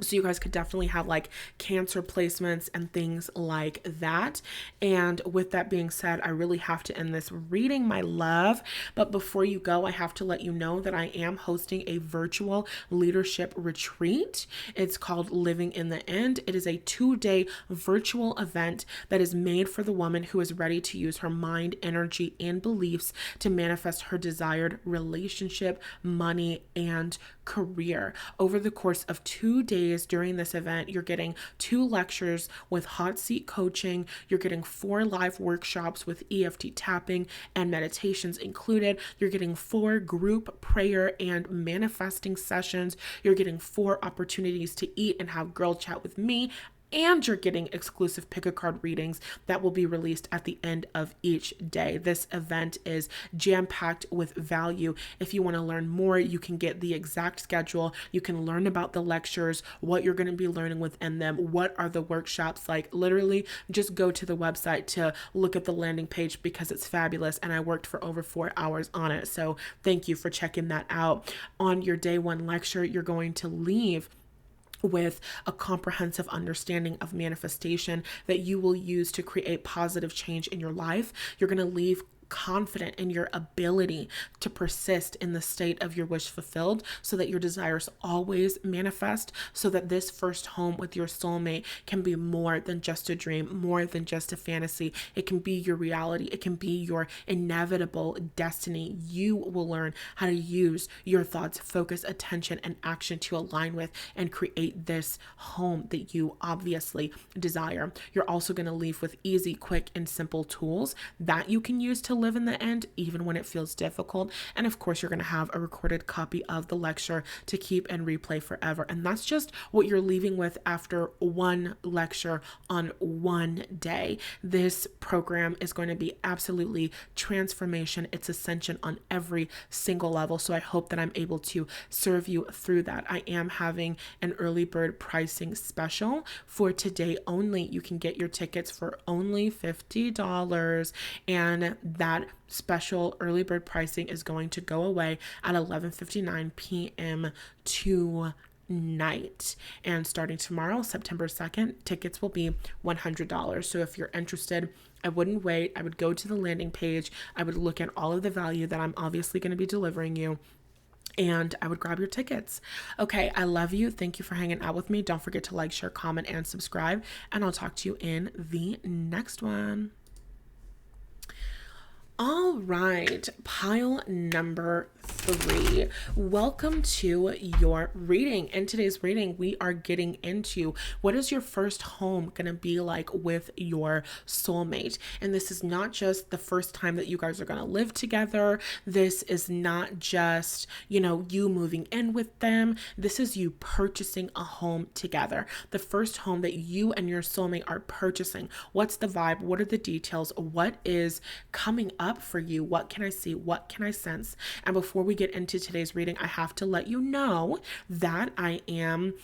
Speaker 1: So you guys could definitely have like cancer placements and things like that. And with that being said, I really have to end this reading, my love. But before you go, I have to let you know that I am hosting a virtual leadership retreat. It's called Living in the End. It is a 2-day virtual event that is made for the woman who is ready to use her mind, energy, and beliefs to manifest her desired relationship, money, and career. Over the course of 2 days during this event, you're getting 2 lectures with hot seat coaching. You're getting 4 live workshops with EFT tapping and meditations included. You're getting 4 group prayer and manifesting sessions. You're getting 4 opportunities to eat and have girl chat with me. And you're getting exclusive pick a card readings that will be released at the end of each day. This event is jam-packed with value. If you want to learn more, you can get the exact schedule. You can learn about the lectures, what you're going to be learning within them, what are the workshops like. Literally, just go to the website to look at the landing page because it's fabulous. And I worked for over 4 hours on it. So thank you for checking that out. On your day 1 lecture, you're going to leave with a comprehensive understanding of manifestation that you will use to create positive change in your life. You're going to leave confident in your ability to persist in the state of your wish fulfilled so that your desires always manifest, so that this first home with your soulmate can be more than just a dream, more than just a fantasy. It can be your reality. It can be your inevitable destiny. You will learn how to use your thoughts, focus, attention, and action to align with and create this home that you obviously desire. You're also going to leave with easy, quick, and simple tools that you can use to to live in the end, even when it feels difficult. And of course, you're going to have a recorded copy of the lecture to keep and replay forever. And that's just what you're leaving with after one lecture on one day. This program is going to be absolutely transformation. It's ascension on every single level. So I hope that I'm able to serve you through that. I am having an early bird pricing special for today only. You can get your tickets for only $50, and that special early bird pricing is going to go away at 11:59 p.m. tonight. And starting tomorrow, September 2nd, tickets will be $100. So if you're interested, I wouldn't wait. I would go to the landing page. I would look at all of the value that I'm obviously going to be delivering you, and I would grab your tickets. Okay, I love you. Thank you for hanging out with me. Don't forget to like, share, comment, and subscribe, and I'll talk to you in the next one. All right, pile number 3. Welcome to your reading. In today's reading, we are getting into what is your first home going to be like with your soulmate. And this is not just the first time that you guys are going to live together. This is not just, you moving in with them. This is you purchasing a home together. The first home that you and your soulmate are purchasing. What's the vibe? What are the details? What is coming up for you? What can I see? What can I sense? And before we get into today's reading, I have to let you know that I am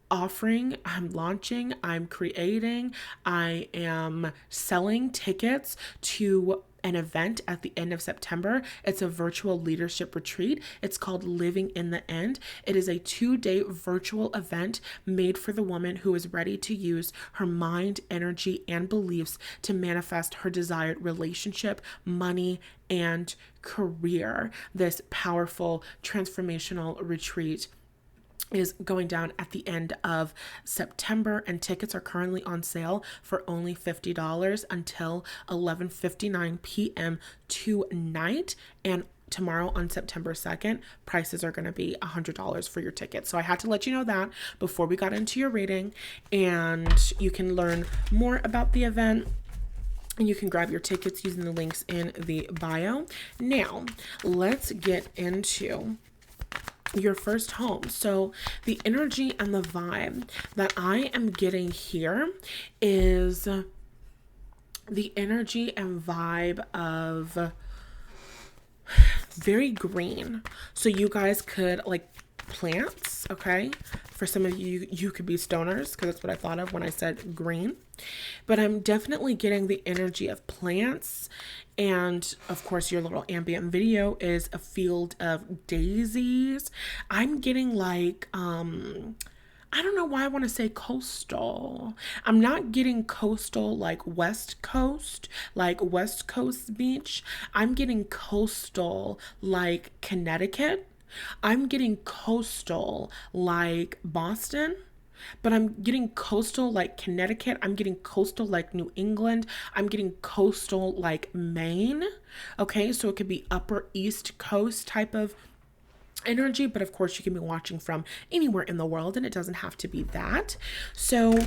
Speaker 1: offering, I'm launching, I'm creating, I am selling tickets to an event at the end of September. It's a virtual leadership retreat. It's called Living in the End. It is a 2-day virtual event made for the woman who is ready to use her mind, energy, and beliefs to manifest her desired relationship, money, and career. This powerful transformational retreat is going down at the end of September, and tickets are currently on sale for only $50 until 11:59 p.m. tonight. And tomorrow on September 2nd, prices are going to be $100 for your ticket. So I had to let you know that before we got into your reading, and you can learn more about the event. And you can grab your tickets using the links in the bio. Now, let's get into your first home. So the energy and the vibe that I am getting here is the energy and vibe of very green. So you guys could like plants, okay? For some of you, you could be stoners, because that's what I thought of when I said green. But I'm definitely getting the energy of plants. And of course, your little ambient video is a field of daisies. I'm getting like, I don't know why I want to say coastal. I'm not getting coastal like West Coast beach. I'm getting coastal like Connecticut. I'm getting coastal like Boston, but I'm getting coastal like Connecticut. I'm getting coastal like New England. I'm getting coastal like Maine. Okay, so it could be upper East Coast type of energy, but of course you can be watching from anywhere in the world, and it doesn't have to be that. So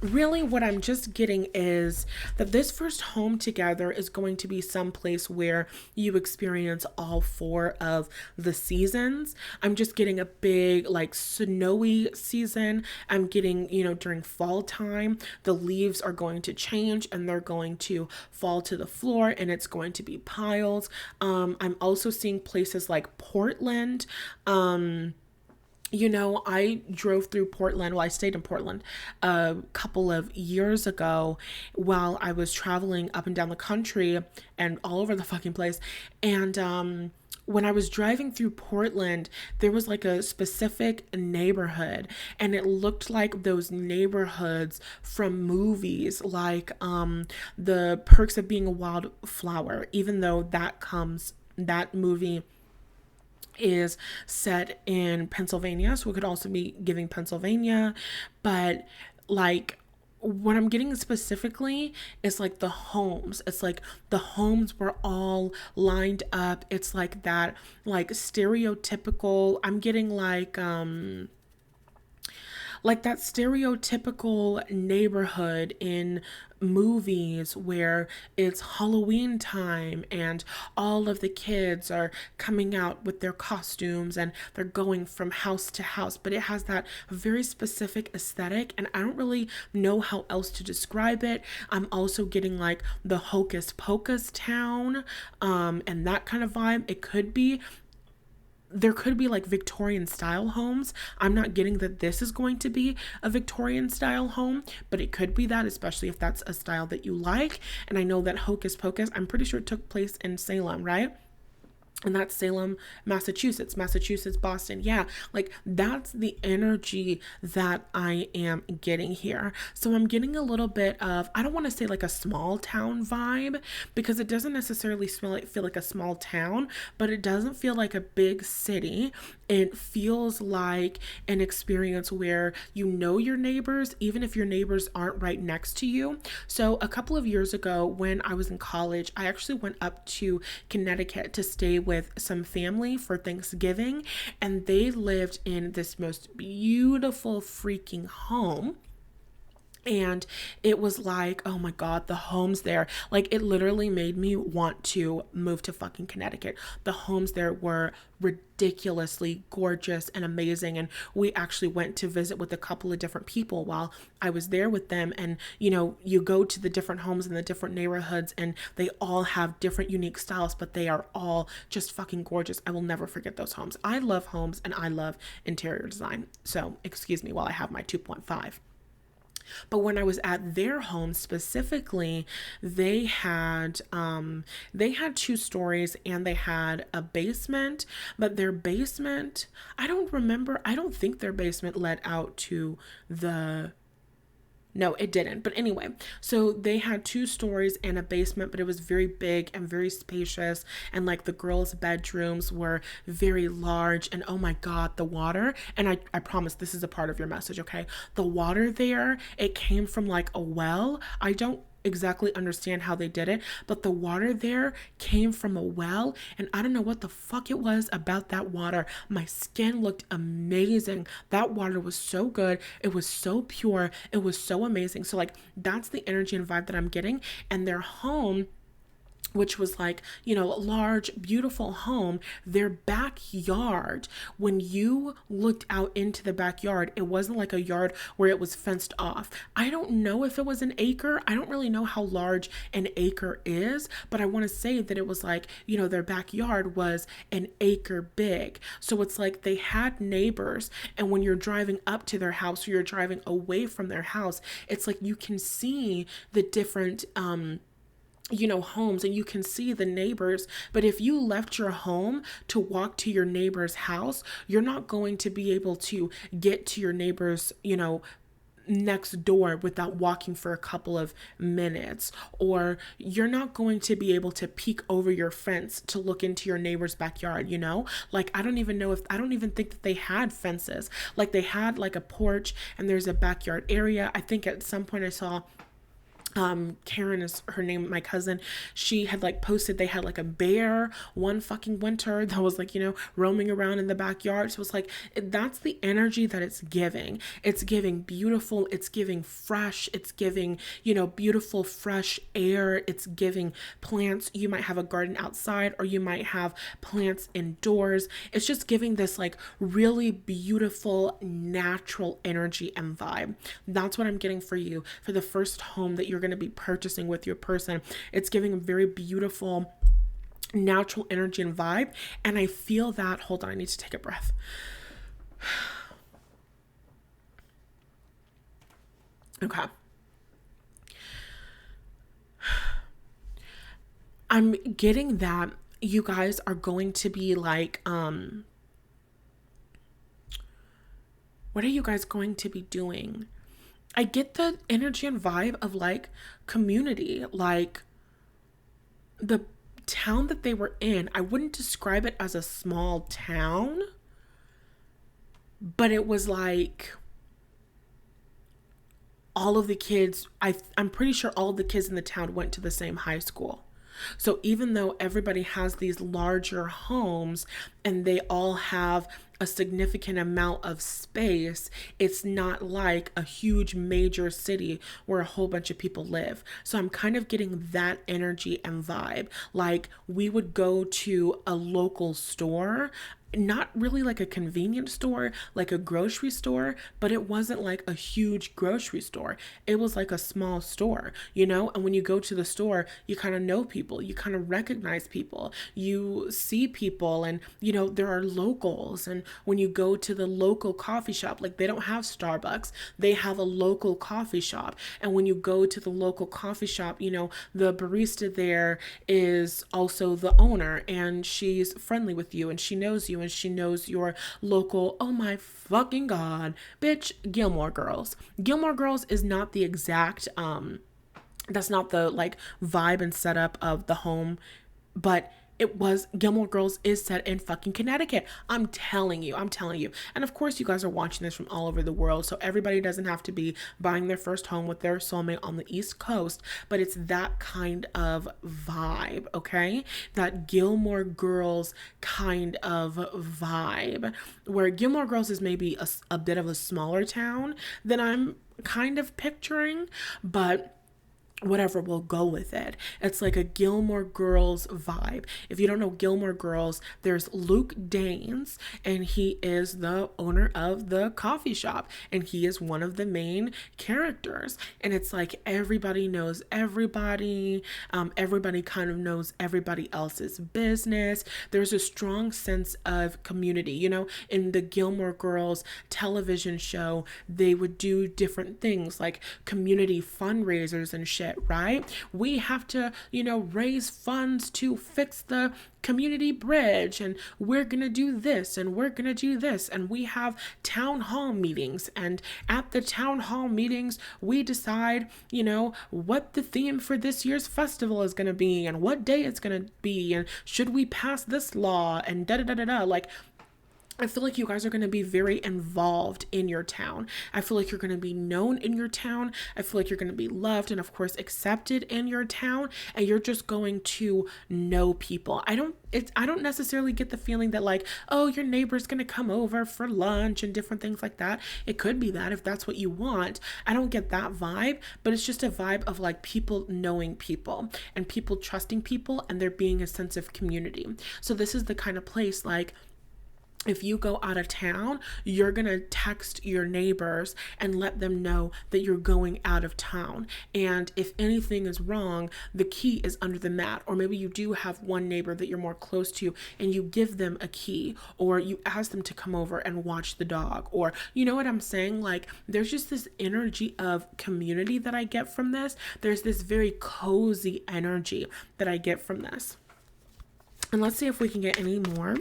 Speaker 1: really what I'm just getting is that this first home together is going to be someplace where you experience all 4 of the seasons. I'm just getting a big like snowy season. I'm getting, during fall time, the leaves are going to change and they're going to fall to the floor, and it's going to be piles. I'm also seeing places like Portland. I drove through Portland. Well, I stayed in Portland a couple of years ago while I was traveling up and down the country and all over the fucking place. And when I was driving through Portland, there was like a specific neighborhood, and it looked like those neighborhoods from movies, like The Perks of Being a Wildflower, even though that movie is set in Pennsylvania, so it could also be giving Pennsylvania. But like what I'm getting specifically is like the homes. It's like the homes were all lined up. It's like that like stereotypical, I'm getting like like that stereotypical neighborhood in movies where it's Halloween time and all of the kids are coming out with their costumes and they're going from house to house, but it has that very specific aesthetic, and I don't really know how else to describe it. I'm also getting like the Hocus Pocus town, and that kind of vibe. There could be like Victorian style homes. I'm not getting that this is going to be a Victorian style home, but it could be that, especially if that's a style that you like. And I know that Hocus Pocus, I'm pretty sure it took place in Salem, right? And that's Salem, Massachusetts, Boston. Yeah, like that's the energy that I am getting here. So I'm getting a little bit of, I don't want to say like a small town vibe, because it doesn't necessarily feel like a small town, but it doesn't feel like a big city. It feels like an experience where you know your neighbors, even if your neighbors aren't right next to you. So a couple of years ago when I was in college, I actually went up to Connecticut to stay with some family for Thanksgiving, and they lived in this most beautiful freaking home. And it was like, oh my God, the homes there, like it literally made me want to move to fucking Connecticut. The homes there were ridiculously gorgeous and amazing. And we actually went to visit with a couple of different people while I was there with them. And, you know, you go to the different homes in the different neighborhoods and they all have different unique styles, but they are all just fucking gorgeous. I will never forget those homes. I love homes and I love interior design. So excuse me while I have my 2.5. But when I was at their home specifically, they had two stories and they had a basement, but their basement, I don't think their basement led out to the no, it didn't. But anyway, so they had two stories and a basement, but it was very big and very spacious. And like the girls' bedrooms were very large. And oh my God, the water. And I promise this is a part of your message, okay? The water there, it came from like a well. I don't exactly understand how they did it, but the water there came from a well, and I don't know what the fuck it was about that water. My skin looked amazing. That water was so good. It was so pure. It was so amazing. So like that's the energy and vibe that I'm getting. And their home, which was like, you know, large, beautiful home, their backyard, when you looked out into the backyard, it wasn't like a yard where it was fenced off. I don't know if it was an acre. I don't really know how large an acre is, but I want to say that it was like, you know, their backyard was an acre big. So it's like they had neighbors, and when you're driving up to their house or you're driving away from their house, it's like you can see the different, you know, homes, and you can see the neighbors. But if you left your home to walk to your neighbor's house, you're not going to be able to get to your neighbor's, you know, next door without walking for a couple of minutes, or you're not going to be able to peek over your fence to look into your neighbor's backyard, you know? Like I don't even think that they had fences. Like they had like a porch and there's a backyard area. I think at some point I saw Karen is her name, my cousin, she had like posted they had like a bear one fucking winter that was like, you know, roaming around in the backyard. So it's like that's the energy that it's giving. It's giving beautiful, it's giving fresh, it's giving, you know, beautiful fresh air, it's giving plants. You might have a garden outside or you might have plants indoors. It's just giving this like really beautiful natural energy and vibe. That's what I'm getting for you for the first home that you're going to be purchasing with your person. It's giving a very beautiful natural energy and vibe, and I feel that, hold on, I need to take a breath. Okay, I'm getting that you guys are going to be like what are you guys going to be doing? I get the energy and vibe of like community, like the town that they were in. I wouldn't describe it as a small town, but it was like all of the kids, I'm pretty sure all of the kids in the town went to the same high school. So even though everybody has these larger homes and they all have a significant amount of space, it's not like a huge major city where a whole bunch of people live. So I'm kind of getting that energy and vibe. Like we would go to a local store, not really like a convenience store, like a grocery store, but it wasn't like a huge grocery store. It was like a small store, you know? And when you go to the store, you kind of know people, you kind of recognize people, you see people, and, you know, there are locals. And when you go to the local coffee shop, like they don't have Starbucks, they have a local coffee shop. And when you go to the local coffee shop, you know, the barista there is also the owner, and she's friendly with you and she knows you and she knows your local, oh my fucking god, bitch, Gilmore Girls. Gilmore Girls is not the exact that's not the like vibe and setup of the home, but it was, Gilmore Girls is set in fucking Connecticut. I'm telling you. And of course, you guys are watching this from all over the world, so everybody doesn't have to be buying their first home with their soulmate on the East Coast, but it's that kind of vibe, okay? That Gilmore Girls kind of vibe, where Gilmore Girls is maybe a bit of a smaller town than I'm kind of picturing, but whatever, we'll go with it. It's like a Gilmore Girls vibe. If you don't know Gilmore Girls, there's Luke Danes, and he is the owner of the coffee shop, and he is one of the main characters. And it's like everybody knows everybody. Everybody kind of knows everybody else's business. There's a strong sense of community. You know, in the Gilmore Girls television show, they would do different things like community fundraisers and shit, right? We have to, you know, raise funds to fix the community bridge, and we're gonna do this and we're gonna do this, and we have town hall meetings, and at the town hall meetings we decide, you know, what the theme for this year's festival is gonna be and what day it's gonna be, and should we pass this law, and da da da da da. Like, I feel like you guys are going to be very involved in your town. I feel like you're going to be known in your town. I feel like you're going to be loved and, of course, accepted in your town. And you're just going to know people. I don't necessarily get the feeling that like, oh, your neighbor's going to come over for lunch and different things like that. It could be that if that's what you want. I don't get that vibe, but it's just a vibe of like people knowing people and people trusting people, and there being a sense of community. So this is the kind of place like, if you go out of town, you're going to text your neighbors and let them know that you're going out of town. And if anything is wrong, the key is under the mat. Or maybe you do have one neighbor that you're more close to and you give them a key, or you ask them to come over and watch the dog, or you know what I'm saying? Like, there's just this energy of community that I get from this. There's this very cozy energy that I get from this. And let's see if we can get any more.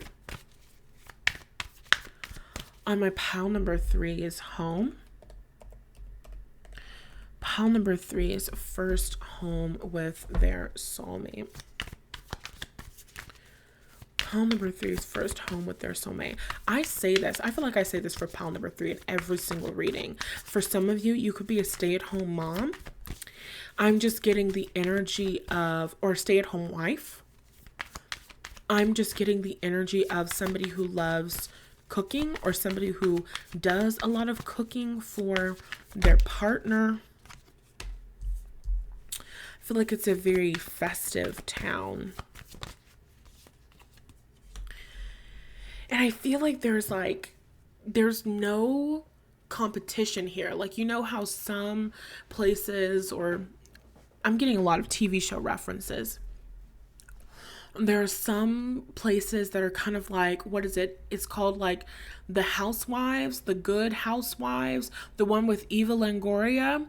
Speaker 1: On my pile number 3 is home. Pile number 3 is first home with their soulmate. Pile number 3 is first home with their soulmate. I say this, I feel like I say this for pile number 3 in every single reading. For some of you, you could be a stay-at-home mom. I'm just getting the energy of, or stay-at-home wife. I'm just getting the energy of somebody who loves cooking, or somebody who does a lot of cooking for their partner. I feel like it's a very festive town. And I feel like there's no competition here. Like, you know how some places, or I'm getting a lot of TV show references. There are some places that are kind of like, what is it? It's called like The Housewives, The Good Housewives, the one with Eva Longoria.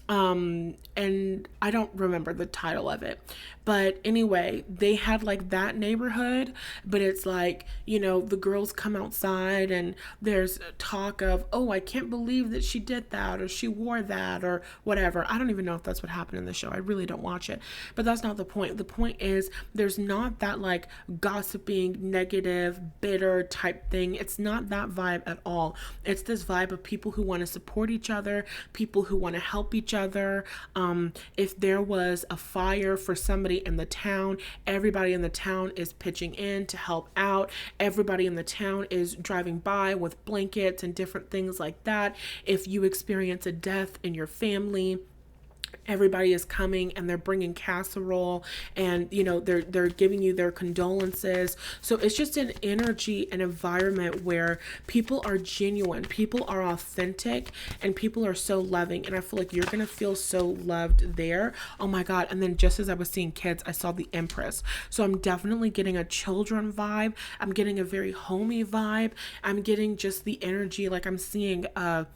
Speaker 1: And I don't remember the title of it, but anyway, they had like that neighborhood, but it's like, you know, the girls come outside and there's talk of, oh, I can't believe that she did that, or she wore that, or whatever. I don't even know if that's what happened in the show. I really don't watch it, but that's not the point. The point is there's not that like gossiping, negative, bitter type thing. It's not that vibe at all. It's this vibe of people who want to support each other, people who want to help each other, other. If there was a fire for somebody in the town, everybody in the town is pitching in to help out. Everybody in the town is driving by with blankets and different things like that. If you experience a death in your family, everybody is coming and they're bringing casserole, and they're giving you their condolences. So it's just an energy, an environment where people are genuine, people are authentic, and people are so loving, and I feel like you're gonna feel so loved there. Oh my god. And then just as I was seeing kids, I saw the Empress, so I'm definitely getting a children vibe. I'm getting a very homey vibe. I'm getting just the energy, like I'm seeing a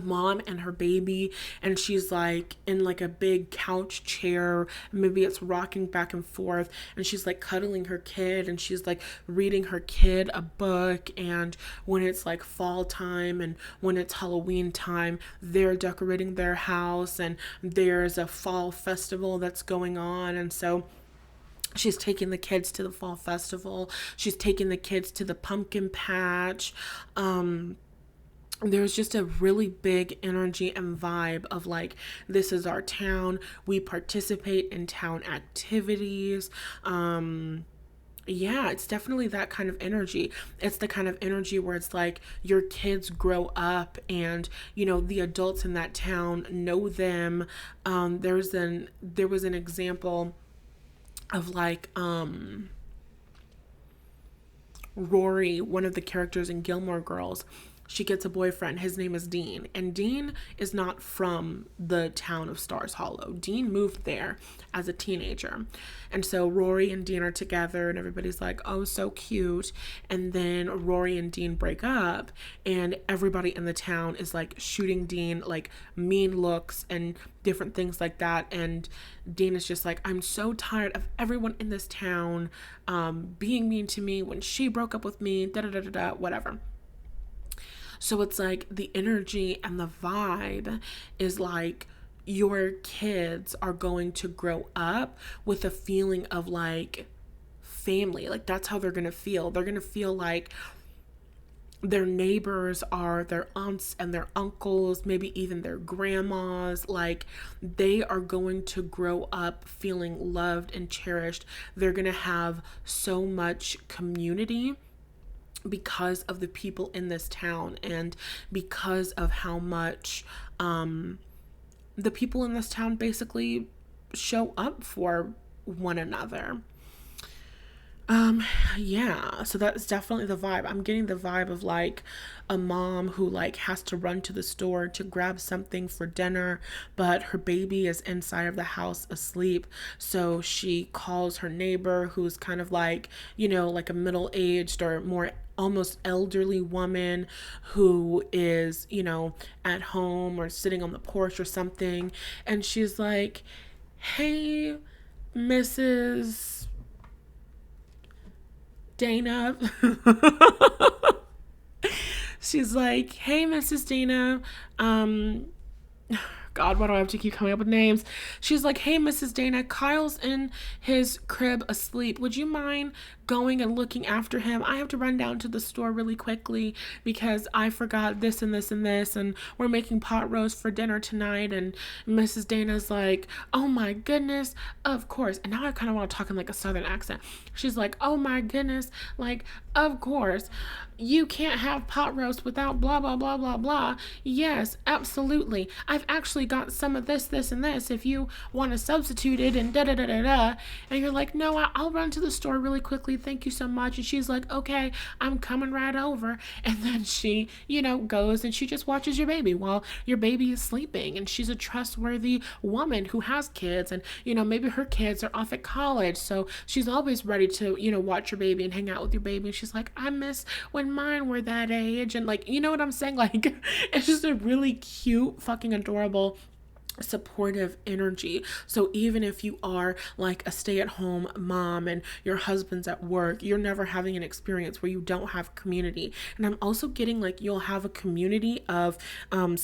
Speaker 1: mom and her baby, and she's like in like a big couch chair, maybe it's rocking back and forth, and she's like cuddling her kid, and she's like reading her kid a book. And when it's like fall time and when it's Halloween time, they're decorating their house, and there's a fall festival that's going on. And so she's taking the kids to the fall festival, she's taking the kids to the pumpkin patch. There's just a really big energy and vibe of like, this is our town, we participate in town activities. Yeah, it's definitely that kind of energy. It's the kind of energy where it's like your kids grow up, and the adults in that town know them. There was an example of like Rory, one of the characters in Gilmore Girls. She gets a boyfriend. His name is Dean. And Dean is not from the town of Stars Hollow. Dean moved there as a teenager. And so Rory and Dean are together, and everybody's like, oh, so cute. And then Rory and Dean break up, and everybody in the town is like shooting Dean like mean looks and different things like that. And Dean is just like, I'm so tired of everyone in this town being mean to me when she broke up with me, da da da da da, whatever. So it's like the energy and the vibe is like your kids are going to grow up with a feeling of like family. Like that's how they're going to feel. They're going to feel like their neighbors are their aunts and their uncles, maybe even their grandmas. Like they are going to grow up feeling loved and cherished. They're going to have so much community because of the people in this town, and because of how much the people in this town basically show up for one another. Yeah, so that's definitely the vibe. I'm getting the vibe of like a mom who like has to run to the store to grab something for dinner, but her baby is inside of the house asleep. So she calls her neighbor, who's kind of like, like a middle-aged or more almost elderly woman who is, at home or sitting on the porch or something. And she's like, hey, Mrs. Dana. She's like, hey, Mrs. Dana. God, why do I have to keep coming up with names? She's like, hey, Mrs. Dana, Kyle's in his crib asleep. Would you mind going and looking after him? I have to run down to the store really quickly because I forgot this and this and this, and we're making pot roast for dinner tonight. And Mrs. Dana's like, oh my goodness, of course. And now I kind of want to talk in like a southern accent. She's like, oh my goodness, like, of course. You can't have pot roast without blah, blah, blah, blah, blah. Yes, absolutely. I've actually got some of this, this, and this if you want to substitute it, and da da da da da. And you're like, no, I'll run to the store really quickly. Thank you so much. And she's like, okay, I'm coming right over. And then she, goes and she just watches your baby while your baby is sleeping. And she's a trustworthy woman who has kids, and, maybe her kids are off at college. So she's always ready to, watch your baby and hang out with your baby. And she's like, I miss when mine were that age. And like, you know what I'm saying? Like, it's just a really cute, fucking adorable, supportive energy. So even if you are like a stay-at-home mom and your husband's at work, you're never having an experience where you don't have community. And I'm also getting like you'll have a community of other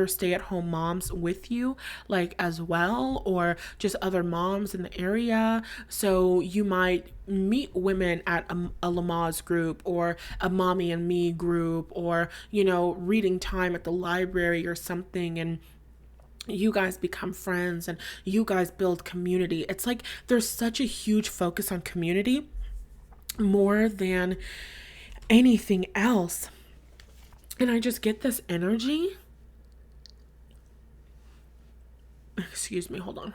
Speaker 1: stay-at-home moms with you, like as well, or just other moms in the area. So you might meet women at a Lamaze group, or a mommy and me group, or reading time at the library or something. And you guys become friends and you guys build community. It's like there's such a huge focus on community more than anything else. And I just get this energy. Excuse me, hold on.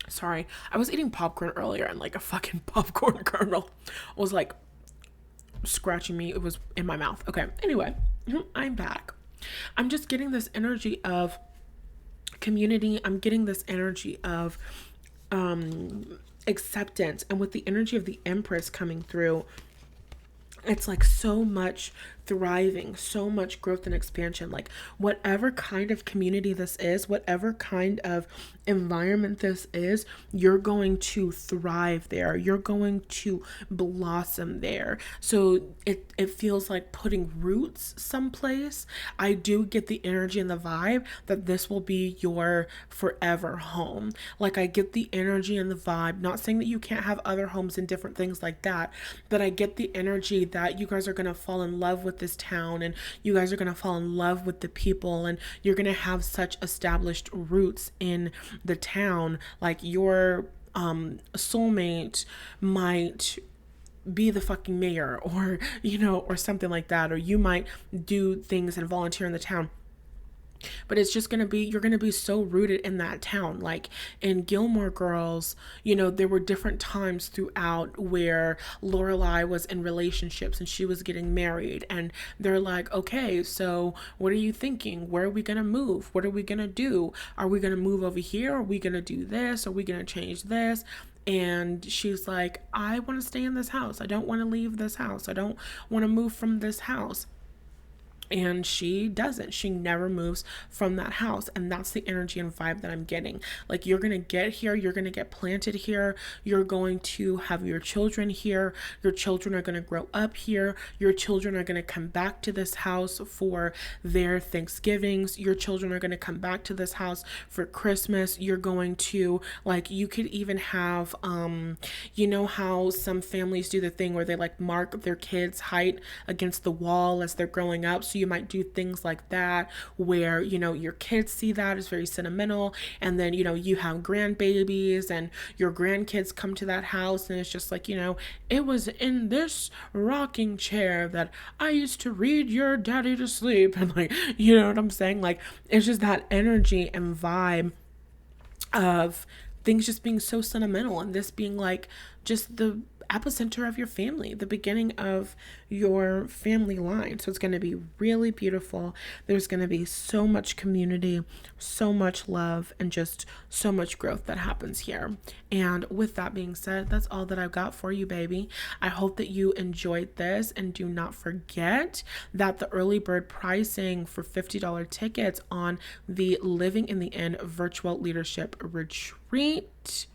Speaker 1: Sorry, I was eating popcorn earlier and like a fucking popcorn kernel was like scratching me. It was in my mouth. Okay, anyway, I'm back. I'm just getting this energy of community. I'm getting this energy of acceptance. And with the energy of the Empress coming through, it's like so much thriving, so much growth and expansion. Like whatever kind of community this is, whatever kind of environment this is, you're going to thrive there. You're going to blossom there. So it feels like putting roots someplace. I do get the energy and the vibe that this will be your forever home. Like I get the energy and the vibe, not saying that you can't have other homes and different things like that, but I get the energy that you guys are going to fall in love with this town and you guys are going to fall in love with the people and you're going to have such established roots in the town. Like your soulmate might be the fucking mayor or or something like that, or you might do things and volunteer in the town. But it's just going to be, you're going to be so rooted in that town. Like in Gilmore Girls, there were different times throughout where Lorelai was in relationships and she was getting married, and they're like, okay, so what are you thinking? Where are we going to move? What are we going to do? Are we going to move over here? Are we going to do this? Are we going to change this? And she's like, I want to stay in this house. I don't want to leave this house. I don't want to move from this house. And she doesn't. She never moves from that house. And that's the energy and vibe that I'm getting. Like, you're going to get here. You're going to get planted here. You're going to have your children here. Your children are going to grow up here. Your children are going to come back to this house for their Thanksgivings. Your children are going to come back to this house for Christmas. You're going to, like, you could even have, you know how some families do the thing where they like mark their kids' height against the wall as they're growing up. So you might do things like that where, your kids see that as very sentimental. And then, you have grandbabies and your grandkids come to that house and it's just like, it was in this rocking chair that I used to read your daddy to sleep. And like, you know what I'm saying? Like, it's just that energy and vibe of things just being so sentimental and this being like just the epicenter of your family, the beginning of your family line. So it's going to be really beautiful. There's going to be so much community, so much love, and just so much growth that happens here. And with that being said, that's all that I've got for you, baby. I hope that you enjoyed this, and do not forget that the early bird pricing for $50 tickets on the Living in the Inn virtual leadership retreat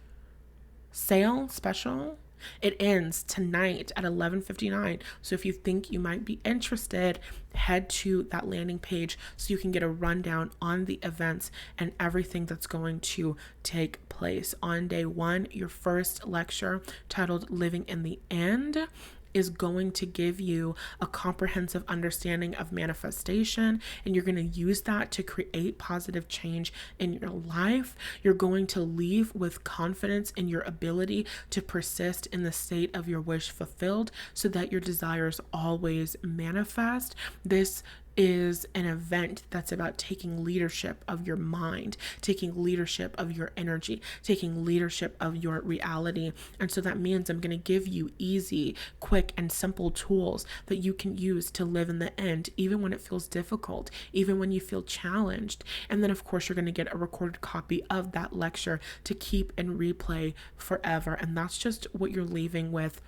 Speaker 1: sale special, it ends tonight at 11:59. So if you think you might be interested, head to that landing page so you can get a rundown on the events and everything that's going to take place. On day one, your first lecture, titled Living in the End, is going to give you a comprehensive understanding of manifestation, and you're going to use that to create positive change in your life. You're going to leave with confidence in your ability to persist in the state of your wish fulfilled so that your desires always manifest. This is an event that's about taking leadership of your mind, taking leadership of your energy, taking leadership of your reality. And so that means I'm going to give you easy, quick, and simple tools that you can use to live in the end, even when it feels difficult, even when you feel challenged. And then, of course, you're going to get a recorded copy of that lecture to keep and replay forever. And that's just what you're leaving with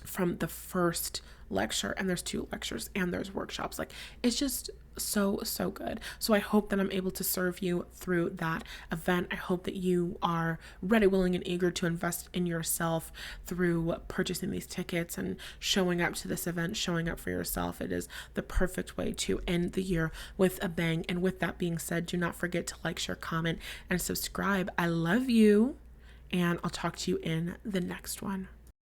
Speaker 1: from the first lecture. And there's 2 lectures and there's workshops. Like, it's just So good. So I hope that I'm able to serve you through that event. I hope that you are ready, willing, and eager to invest in yourself through purchasing these tickets and showing up to this event, showing up for yourself. It is the perfect way to end the year with a bang. And with that being said, do not forget to like, share, comment, and subscribe. I love you, and I'll talk to you in the next one.